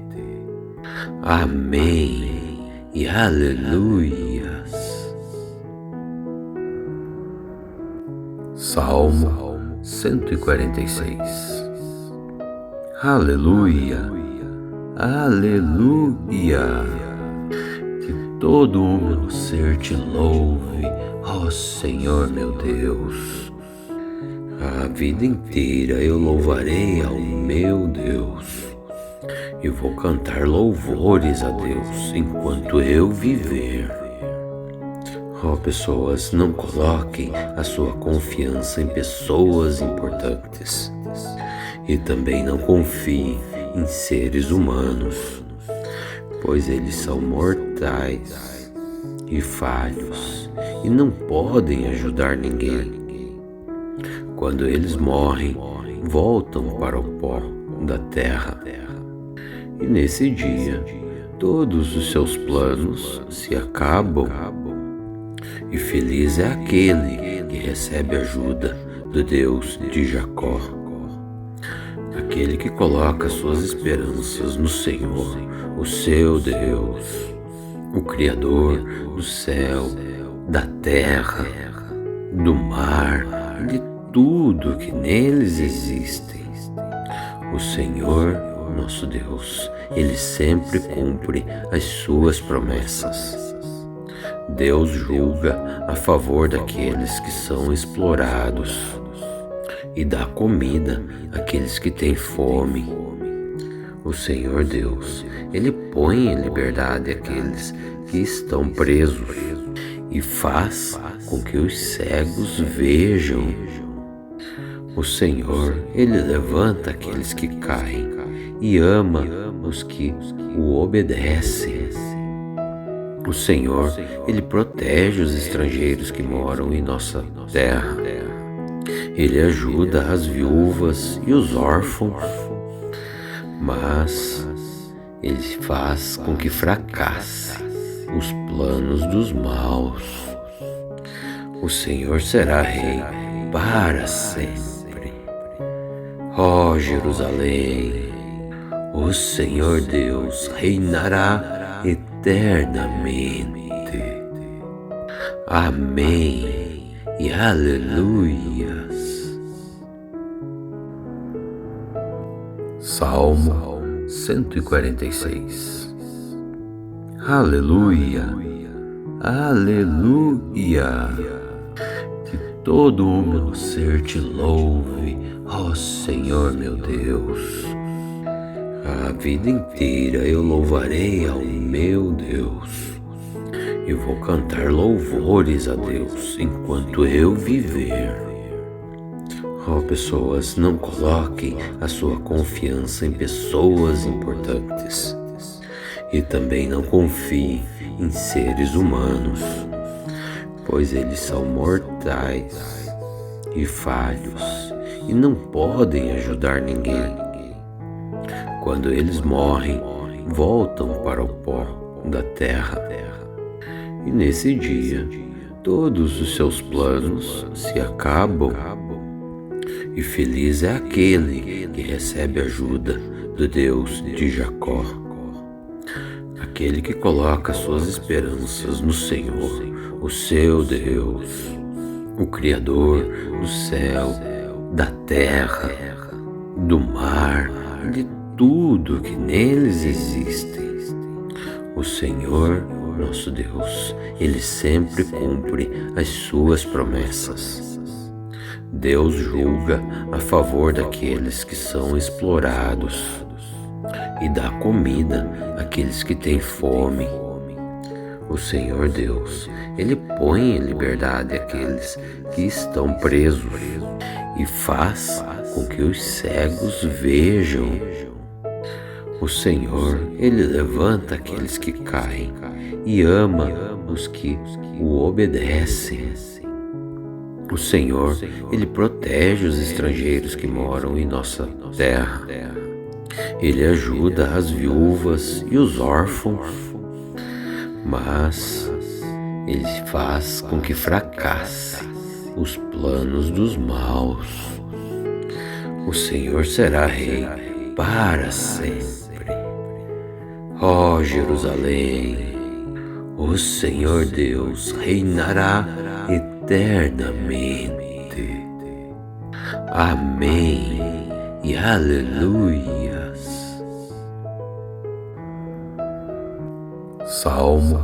Amém e aleluias. Salmo 146. Aleluia, aleluia. Que todo o meu ser te louve, ó Senhor meu Deus. A vida inteira eu louvarei ao meu Deus e vou cantar louvores a Deus enquanto eu viver. Ó pessoas, não coloquem a sua confiança em pessoas importantes e também não confiem em seres humanos, pois eles são mortais e falhos e não podem ajudar ninguém. Quando eles morrem, voltam para o pó da terra. E nesse dia, todos os seus planos se acabam. E feliz é aquele que recebe ajuda do Deus de Jacó. Aquele que coloca suas esperanças no Senhor, o seu Deus, o Criador do céu, da terra, do mar, de tudo que neles existem. O Senhor, nosso Deus, Ele sempre cumpre as suas promessas. Deus julga a favor daqueles que são explorados e dá comida àqueles que têm fome. O Senhor Deus, Ele põe em liberdade aqueles que estão presos e faz com que os cegos vejam. O Senhor, Ele levanta aqueles que caem e ama os que o obedecem. O Senhor, Ele protege os estrangeiros que moram em nossa terra. Ele ajuda as viúvas e os órfãos, mas Ele faz com que fracasse os planos dos maus. O Senhor será rei para sempre. Ó Jerusalém, o Senhor Deus reinará eternamente. Amém e aleluias. Salmo 146. Aleluia, aleluia. Que todo o meu ser te louve, ó Senhor meu Deus. A vida inteira eu louvarei ao meu Deus e vou cantar louvores a Deus enquanto eu viver. Ó pessoas, não coloquem a sua confiança em pessoas importantes e também não confiem em seres humanos, pois eles são mortais e falhos e não podem ajudar ninguém. Quando eles morrem, voltam para o pó da terra. E nesse dia, todos os seus planos se acabam. E feliz é aquele que recebe ajuda do Deus de Jacó. Aquele que coloca suas esperanças no Senhor, o seu Deus, o Criador do céu, da terra, do mar, de tudo que neles existe. O Senhor, nosso Deus, Ele sempre cumpre as suas promessas. Deus julga a favor daqueles que são explorados e dá comida àqueles que têm fome. O Senhor Deus, Ele põe em liberdade aqueles que estão presos e faz com que os cegos vejam. O Senhor, Ele levanta aqueles que caem e ama os que o obedecem. O Senhor, Ele protege os estrangeiros que moram em nossa terra. Ele ajuda as viúvas e os órfãos, mas Ele faz com que fracasse os planos dos maus. O Senhor será rei para sempre. Ó Jerusalém, o Senhor Deus reinará eternamente. Amém e aleluias. Salmo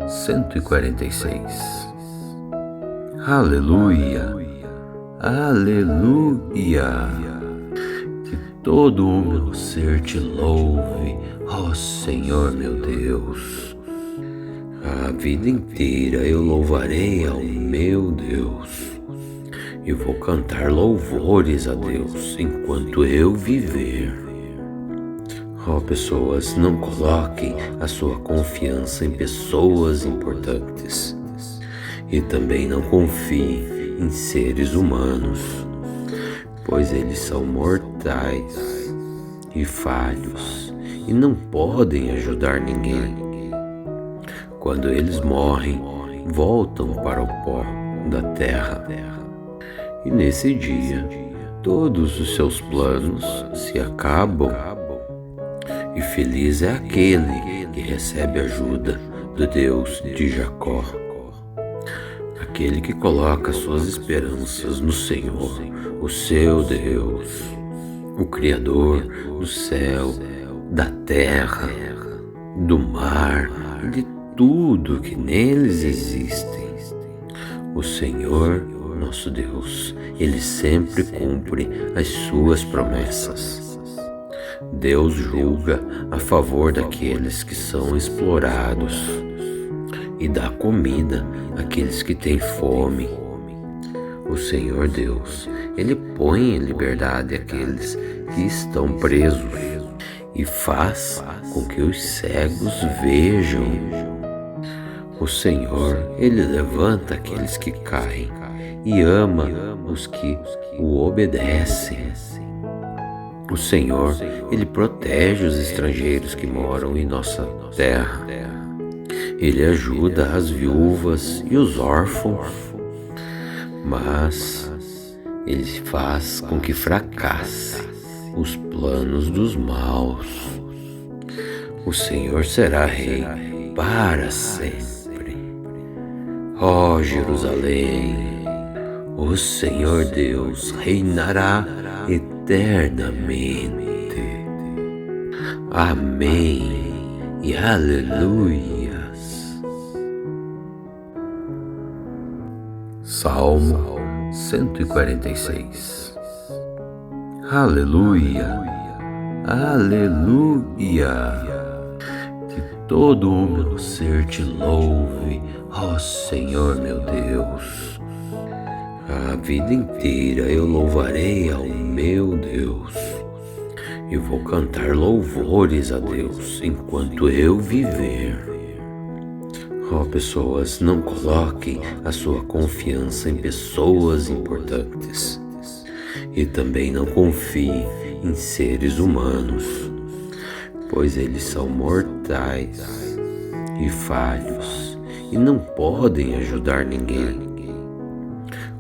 146. Aleluia, aleluia. Que todo o meu ser te louve, ó Senhor meu Deus. A vida inteira eu louvarei ao meu Deus e vou cantar louvores a Deus enquanto eu viver. Ó pessoas, não coloquem a sua confiança em pessoas importantes e também não confiem em seres humanos, pois eles são mortais e falhos e não podem ajudar ninguém. Quando eles morrem, voltam para o pó da terra. E nesse dia, todos os seus planos se acabam. E feliz é aquele que recebe ajuda do Deus de Jacó. Aquele que coloca suas esperanças no Senhor, o seu Deus, o Criador do céu, da terra, do mar, de tudo que neles existem. O Senhor, nosso Deus, Ele sempre cumpre as suas promessas. Deus julga a favor daqueles que são explorados e dá comida àqueles que têm fome. O Senhor Deus, Ele põe em liberdade aqueles que estão presos e faz com que os cegos vejam. O Senhor, Ele levanta aqueles que caem e ama os que o obedecem. O Senhor, Ele protege os estrangeiros que moram em nossa terra. Ele ajuda as viúvas e os órfãos, mas Ele faz com que fracasse os planos dos maus. O Senhor será rei para sempre. Ó Jerusalém, o Senhor Deus reinará eternamente. Amém e aleluias. Salmo 146. Aleluia, aleluia. Que todo o meu ser te louve, ó Senhor meu Deus. A vida inteira eu louvarei ao meu Deus e vou cantar louvores a Deus enquanto eu viver. Ó, pessoas, não coloquem a sua confiança em pessoas importantes. E também não confie em seres humanos, pois eles são mortais e falhos e não podem ajudar ninguém.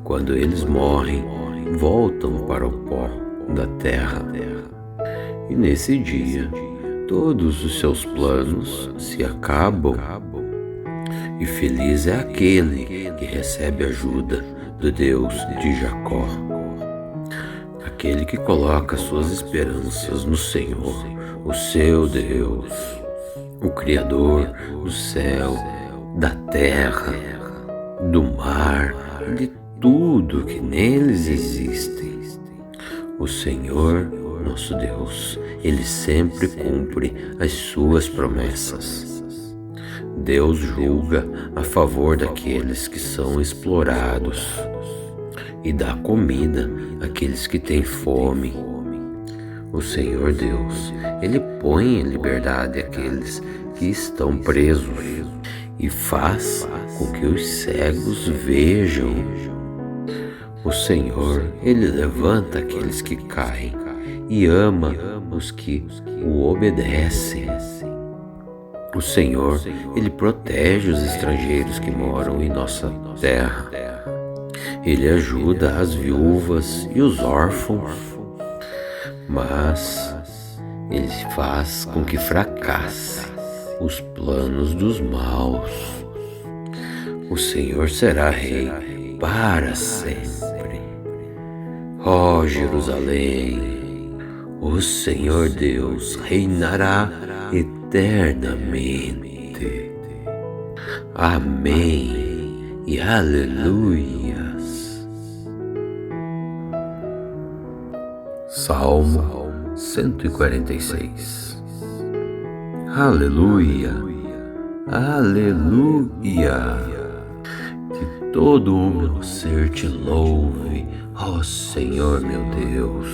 Quando eles morrem, voltam para o pó da terra. E nesse dia, todos os seus planos se acabam. E feliz é aquele que recebe ajuda do Deus de Jacó. Aquele que coloca suas esperanças no Senhor, o seu Deus, o Criador do céu, da terra, do mar, de tudo que neles existem. O Senhor, nosso Deus, Ele sempre cumpre as suas promessas. Deus julga a favor daqueles que são explorados e dá comida àqueles que têm fome. O Senhor Deus, Ele põe em liberdade aqueles que estão presos e faz com que os cegos vejam. O Senhor, Ele levanta aqueles que caem e ama os que o obedecem. O Senhor, Ele protege os estrangeiros que moram em nossa terra. Ele ajuda as viúvas e os órfãos, mas Ele faz com que fracasse os planos dos maus. O Senhor será rei para sempre. Ó Jerusalém, o Senhor Deus reinará eternamente. Amém e aleluias. Salmo 146. Aleluia, aleluia. Que todo o meu ser te louve, ó Senhor meu Deus.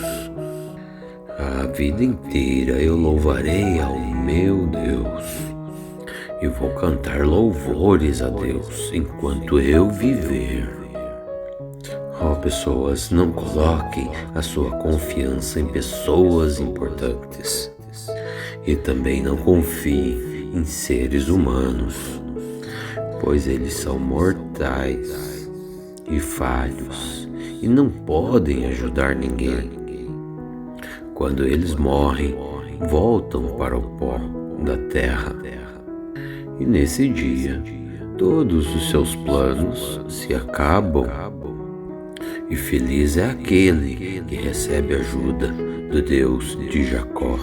A vida inteira eu louvarei ao meu Deus e vou cantar louvores a Deus enquanto eu viver. Ó, pessoas, não coloquem a sua confiança em pessoas importantes e também não confiem em seres humanos, pois eles são mortais e falhos e não podem ajudar ninguém. Quando eles morrem, voltam para o pó da terra. E nesse dia, todos os seus planos se acabam. E feliz é aquele que recebe ajuda do Deus de Jacó.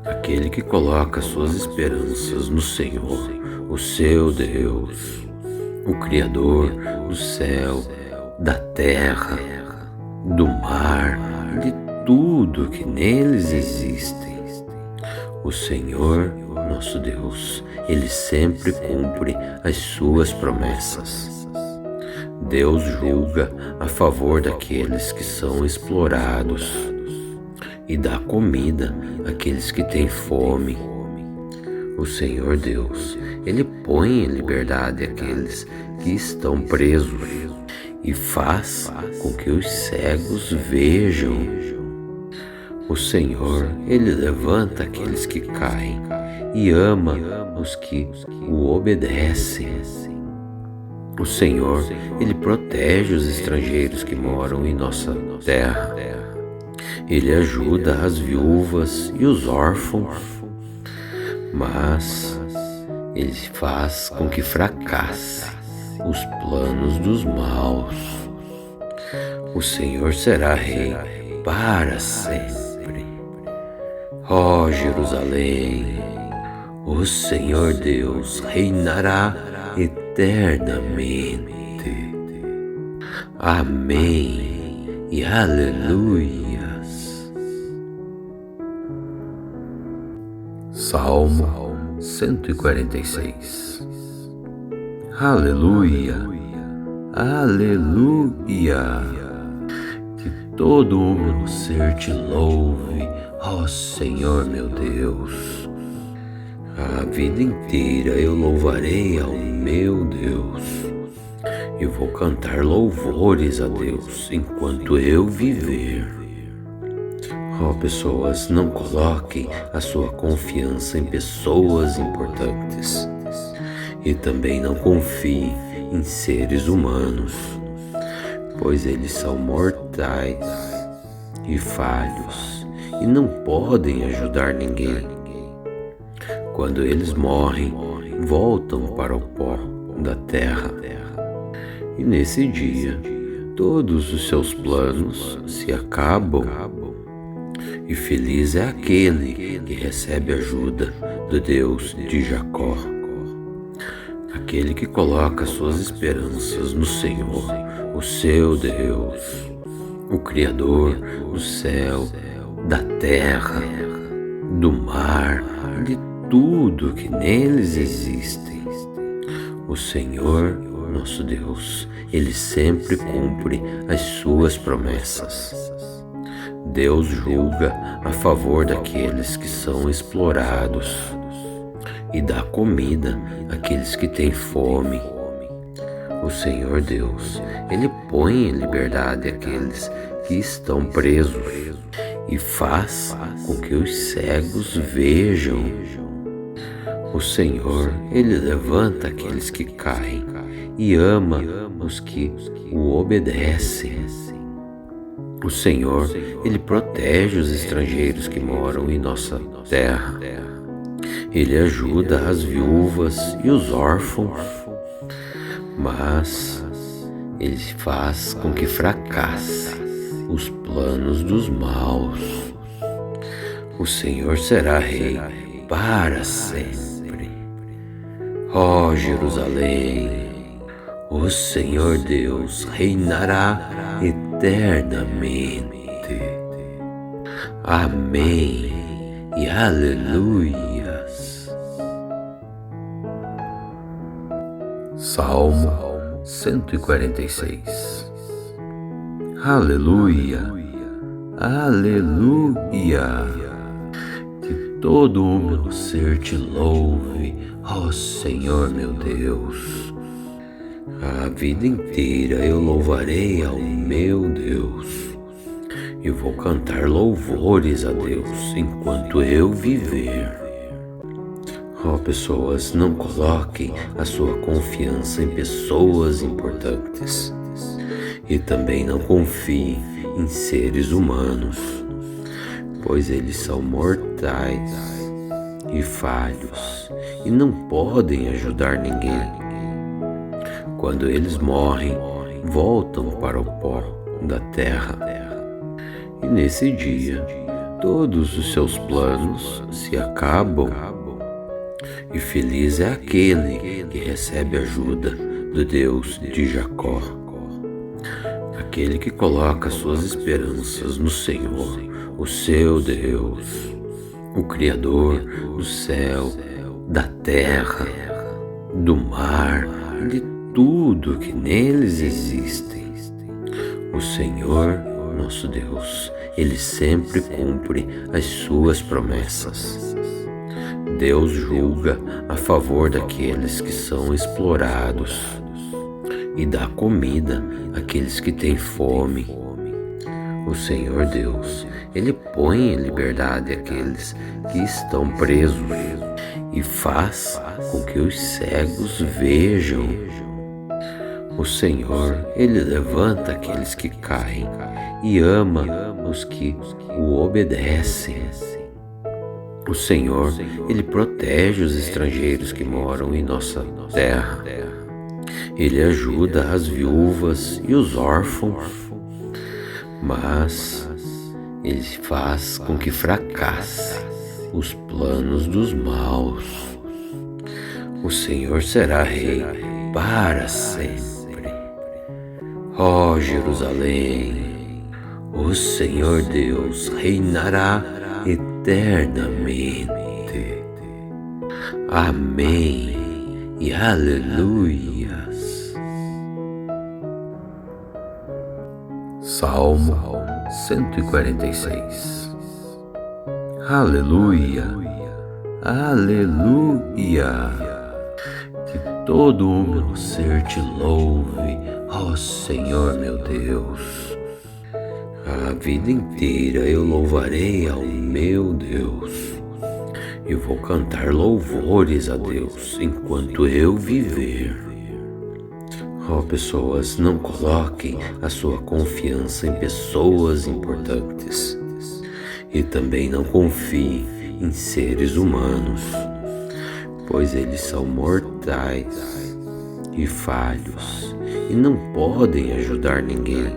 Aquele que coloca suas esperanças no Senhor, o seu Deus, o Criador do céu, da terra, do mar, de tudo que neles existem. O Senhor, nosso Deus, Ele sempre cumpre as suas promessas. Deus julga a favor daqueles que são explorados e dá comida àqueles que têm fome. O Senhor Deus, Ele põe em liberdade aqueles que estão presos e faz com que os cegos vejam. O Senhor, Ele levanta aqueles que caem e ama os que o obedecem. O Senhor, Ele protege os estrangeiros que moram em nossa terra. Ele ajuda as viúvas e os órfãos, mas Ele faz com que fracasse os planos dos maus. O Senhor será rei para sempre. Ó Jerusalém, o Senhor Deus reinará eternamente. Amém e aleluias. Salmo 146. Aleluia, aleluia. Que todo o meu ser te louve, ó Senhor meu Deus. A vida inteira eu louvarei ao meu Deus e vou cantar louvores a Deus enquanto eu viver. Oh, pessoas, não coloquem a sua confiança em pessoas importantes e também não confiem em seres humanos, pois eles são mortais e falhos e não podem ajudar ninguém. Quando eles morrem, voltam para o pó da terra. E nesse dia, todos os seus planos se acabam. E feliz é aquele que recebe ajuda do Deus de Jacó. Aquele que coloca suas esperanças no Senhor, o seu Deus, o Criador do céu, da terra, do mar, de tudo que neles existem. O Senhor, nosso Deus, Ele sempre cumpre as suas promessas. Deus julga a favor daqueles que são explorados e dá comida àqueles que têm fome. O Senhor Deus, Ele põe em liberdade aqueles que estão presos e faz com que os cegos vejam. O Senhor, Ele levanta aqueles que caem e ama os que o obedecem. O Senhor, Ele protege os estrangeiros que moram em nossa terra. Ele ajuda as viúvas e os órfãos, mas Ele faz com que fracasse os planos dos maus. O Senhor será rei para sempre. Ó Jerusalém, o Senhor Deus reinará eternamente. Amém e aleluias. Salmo 146. Aleluia, aleluia. Que todo o meu ser te louve, ó Senhor meu Deus. A vida inteira eu louvarei ao meu Deus e vou cantar louvores a Deus enquanto eu viver. Oh, pessoas, não coloquem a sua confiança em pessoas importantes e também não confiem em seres humanos, pois eles são mortais e falhos e não podem ajudar ninguém. Quando eles morrem, voltam para o pó da terra. E nesse dia, todos os seus planos se acabam. E feliz é aquele que recebe ajuda do Deus de Jacó. Aquele que coloca suas esperanças no Senhor, o seu Deus, o Criador do céu, da terra, do mar, de tudo que neles existem. O Senhor, nosso Deus, Ele sempre cumpre as suas promessas. Deus julga a favor daqueles que são explorados e dá comida àqueles que têm fome. O Senhor Deus, Ele põe em liberdade aqueles que estão presos e faz com que os cegos vejam. O Senhor, Ele levanta aqueles que caem e ama os que o obedecem. O Senhor, Ele protege os estrangeiros que moram em nossa terra. Ele ajuda as viúvas e os órfãos, mas Ele faz com que fracasse os planos dos maus. O Senhor será rei para sempre. Ó Jerusalém, o Senhor Deus reinará eternamente. Amém e aleluias. Salmo 146. Aleluia, Aleluia! Que todo o meu ser te louve, ó Senhor meu Deus. A vida inteira eu louvarei ao meu Deus e vou cantar louvores a Deus enquanto eu viver. Ó pessoas, não coloquem a sua confiança em pessoas importantes e também não confiem em seres humanos, pois eles são mortais e falhos e não podem ajudar ninguém.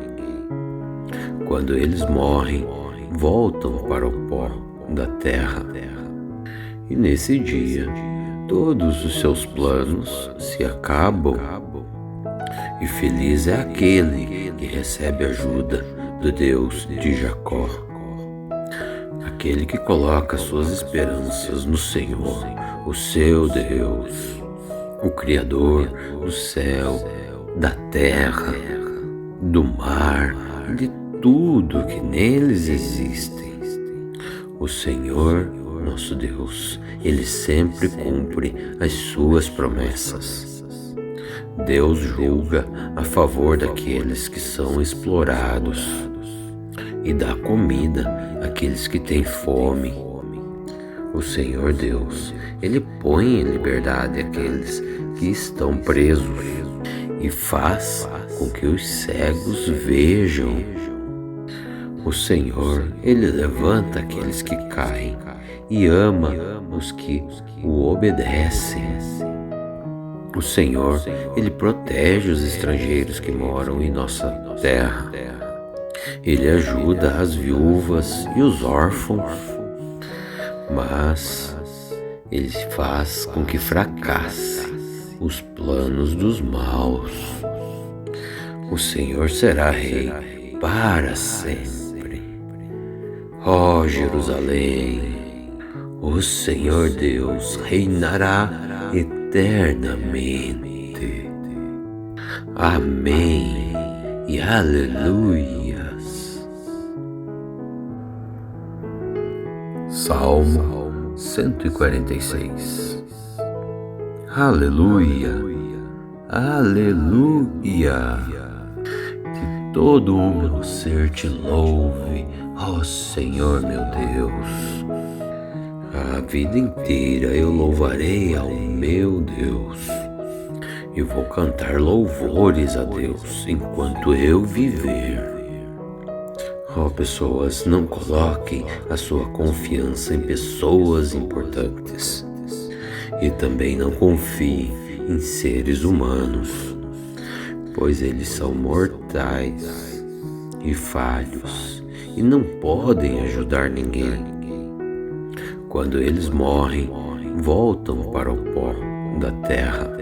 Quando eles morrem, voltam para o pó da terra. E nesse dia, todos os seus planos se acabam. E feliz é aquele que recebe ajuda do Deus de Jacó. Aquele que coloca suas esperanças no Senhor, o seu Deus, o Criador do céu, da terra, do mar, de tudo que neles existem. O Senhor, nosso Deus, Ele sempre cumpre as suas promessas. Deus julga a favor daqueles que são explorados e dá comida àqueles que têm fome. O Senhor Deus, Ele põe em liberdade aqueles que estão presos e faz com que os cegos vejam. O Senhor, Ele levanta aqueles que caem e ama os que o obedecem. O Senhor, Ele protege os estrangeiros que moram em nossa terra. Ele ajuda as viúvas e os órfãos, mas Ele faz com que fracasse os planos dos maus. O Senhor será rei para sempre. Ó Jerusalém, o Senhor Deus reinará eternamente. Amém e aleluias. Salmo 146. Aleluia, aleluia. Que todo o meu ser te louve, ó Senhor meu Deus. A vida inteira eu louvarei ao meu Deus e vou cantar louvores a Deus enquanto eu viver. Ó pessoas, não coloquem a sua confiança em pessoas importantes e também não confiem em seres humanos, pois eles são mortais e falhos e não podem ajudar ninguém. Quando eles morrem, voltam para o pó da terra.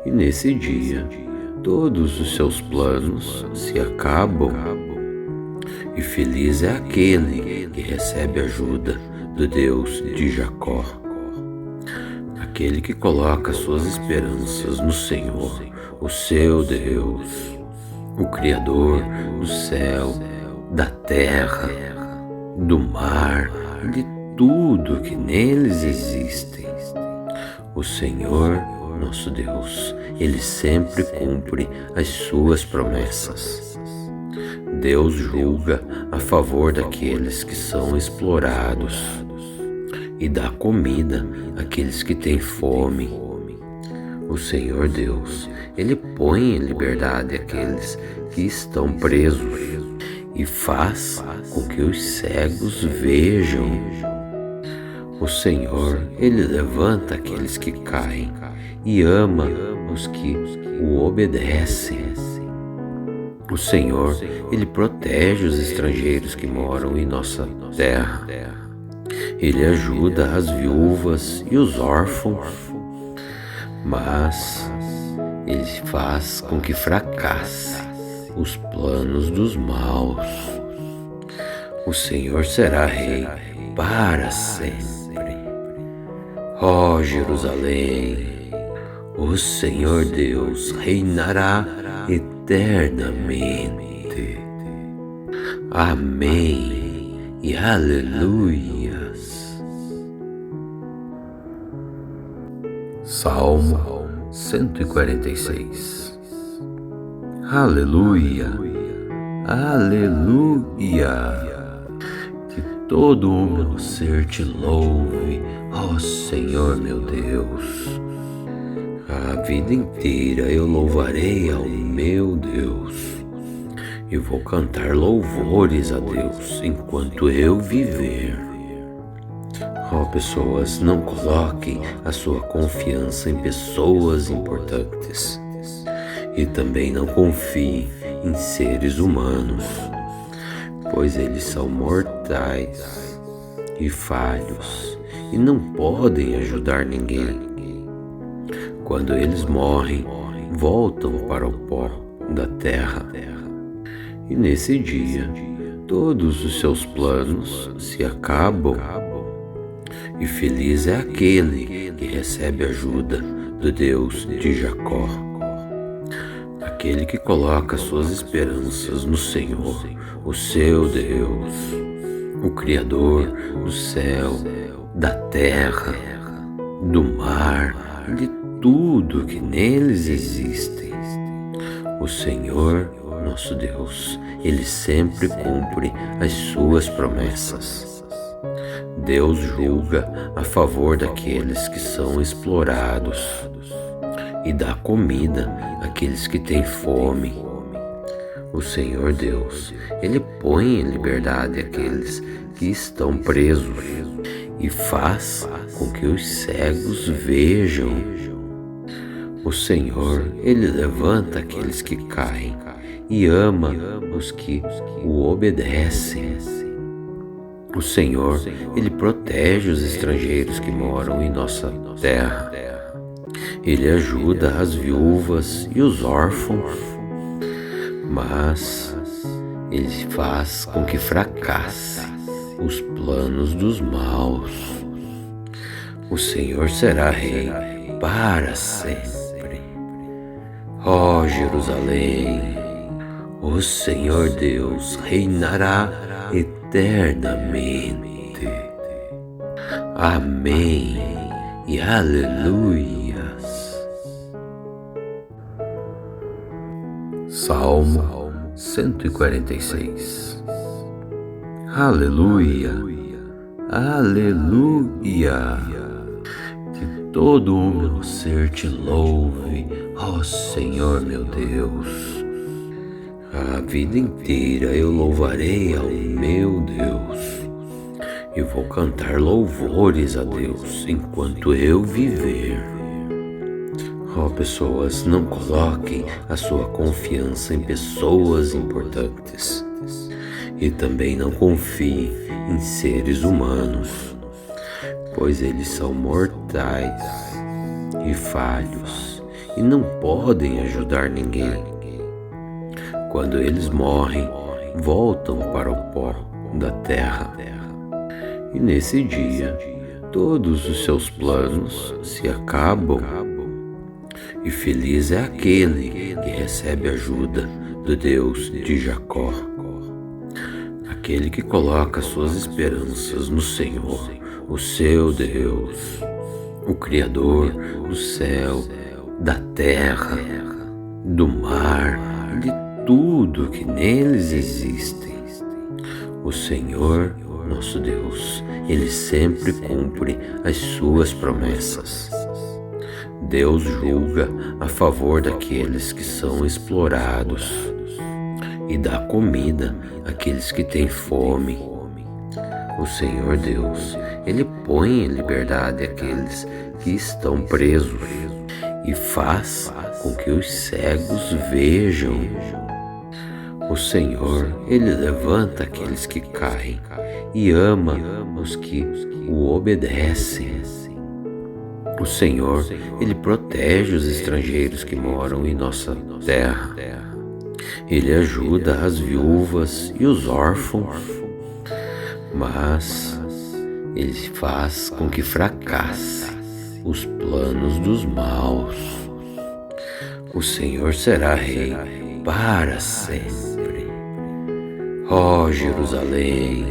E nesse dia, todos os seus planos se acabam. E feliz é aquele que recebe ajuda do Deus de Jacó. Aquele que coloca suas esperanças no Senhor, o seu Deus, o Criador do céu, da terra, do mar, de tudo que neles existem. O Senhor, nosso Deus, Ele sempre cumpre as suas promessas. Deus julga a favor daqueles que são explorados e dá comida àqueles que têm fome. O Senhor Deus, Ele põe em liberdade aqueles que estão presos e faz com que os cegos vejam. O Senhor, Ele levanta aqueles que caem e ama os que o obedecem. O Senhor, Ele protege os estrangeiros que moram em nossa terra. Ele ajuda as viúvas e os órfãos, mas Ele faz com que fracasse os planos dos maus. O Senhor será rei para sempre. Ó Jerusalém, o Senhor Deus reinará eternamente. Amém e aleluias. Salmo 146. Aleluia, aleluia. Que todo o meu ser te louve, ó Senhor meu Deus. A vida inteira eu louvarei ao meu Deus e vou cantar louvores a Deus enquanto eu viver. Ó pessoas, não coloquem a sua confiança em pessoas importantes e também não confiem em seres humanos, pois eles são mortais e falhos e não podem ajudar ninguém. Quando eles morrem, voltam para o pó da terra e nesse dia todos os seus planos se acabam. E feliz é aquele que recebe ajuda do Deus de Jacó, aquele que coloca suas esperanças no Senhor, o seu Deus, o Criador do céu, da terra, do mar, de tudo que neles existem. O Senhor, nosso Deus, Ele sempre cumpre as suas promessas. Deus julga a favor daqueles que são explorados e dá comida àqueles que têm fome. O Senhor Deus, Ele põe em liberdade aqueles que estão presos e faz com que os cegos vejam. O Senhor, Ele levanta aqueles que caem e ama os que o obedecem. O Senhor, Ele protege os estrangeiros que moram em nossa terra. Ele ajuda as viúvas e os órfãos, mas Ele faz com que fracasse os planos dos maus. O Senhor será rei para sempre. Ó Jerusalém, o Senhor Deus reinará eternamente. Amém e aleluias. Salmo 146. Aleluia, aleluia. Que todo o meu ser te louve, ó Senhor meu Deus. A vida inteira eu louvarei ao meu Deus e vou cantar louvores a Deus enquanto eu viver. Ó pessoas, não coloquem a sua confiança em pessoas importantes e também não confiem em seres humanos, pois eles são mortais e falhos e não podem ajudar ninguém. Quando eles morrem, voltam para o pó da terra. E nesse dia, todos os seus planos se acabam. E feliz é aquele que recebe ajuda do Deus de Jacó, aquele que coloca suas esperanças no Senhor, o seu Deus, o Criador do céu, da terra, do mar, de tudo que neles existem. O Senhor, nosso Deus, Ele sempre cumpre as suas promessas. Deus julga a favor daqueles que são explorados e dá comida àqueles que têm fome. O Senhor Deus, Ele põe em liberdade aqueles que estão presos e faz com que os cegos vejam. O Senhor, Ele levanta aqueles que caem e ama os que o obedecem. O Senhor, Ele protege os estrangeiros que moram em nossa terra. Ele ajuda as viúvas e os órfãos, mas Ele faz com que fracasse os planos dos maus. O Senhor será rei para sempre. Ó Jerusalém,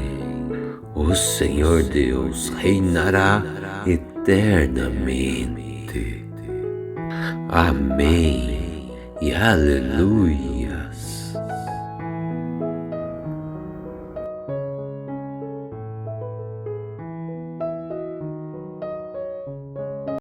o Senhor Deus reinará eternamente. Amém e aleluia.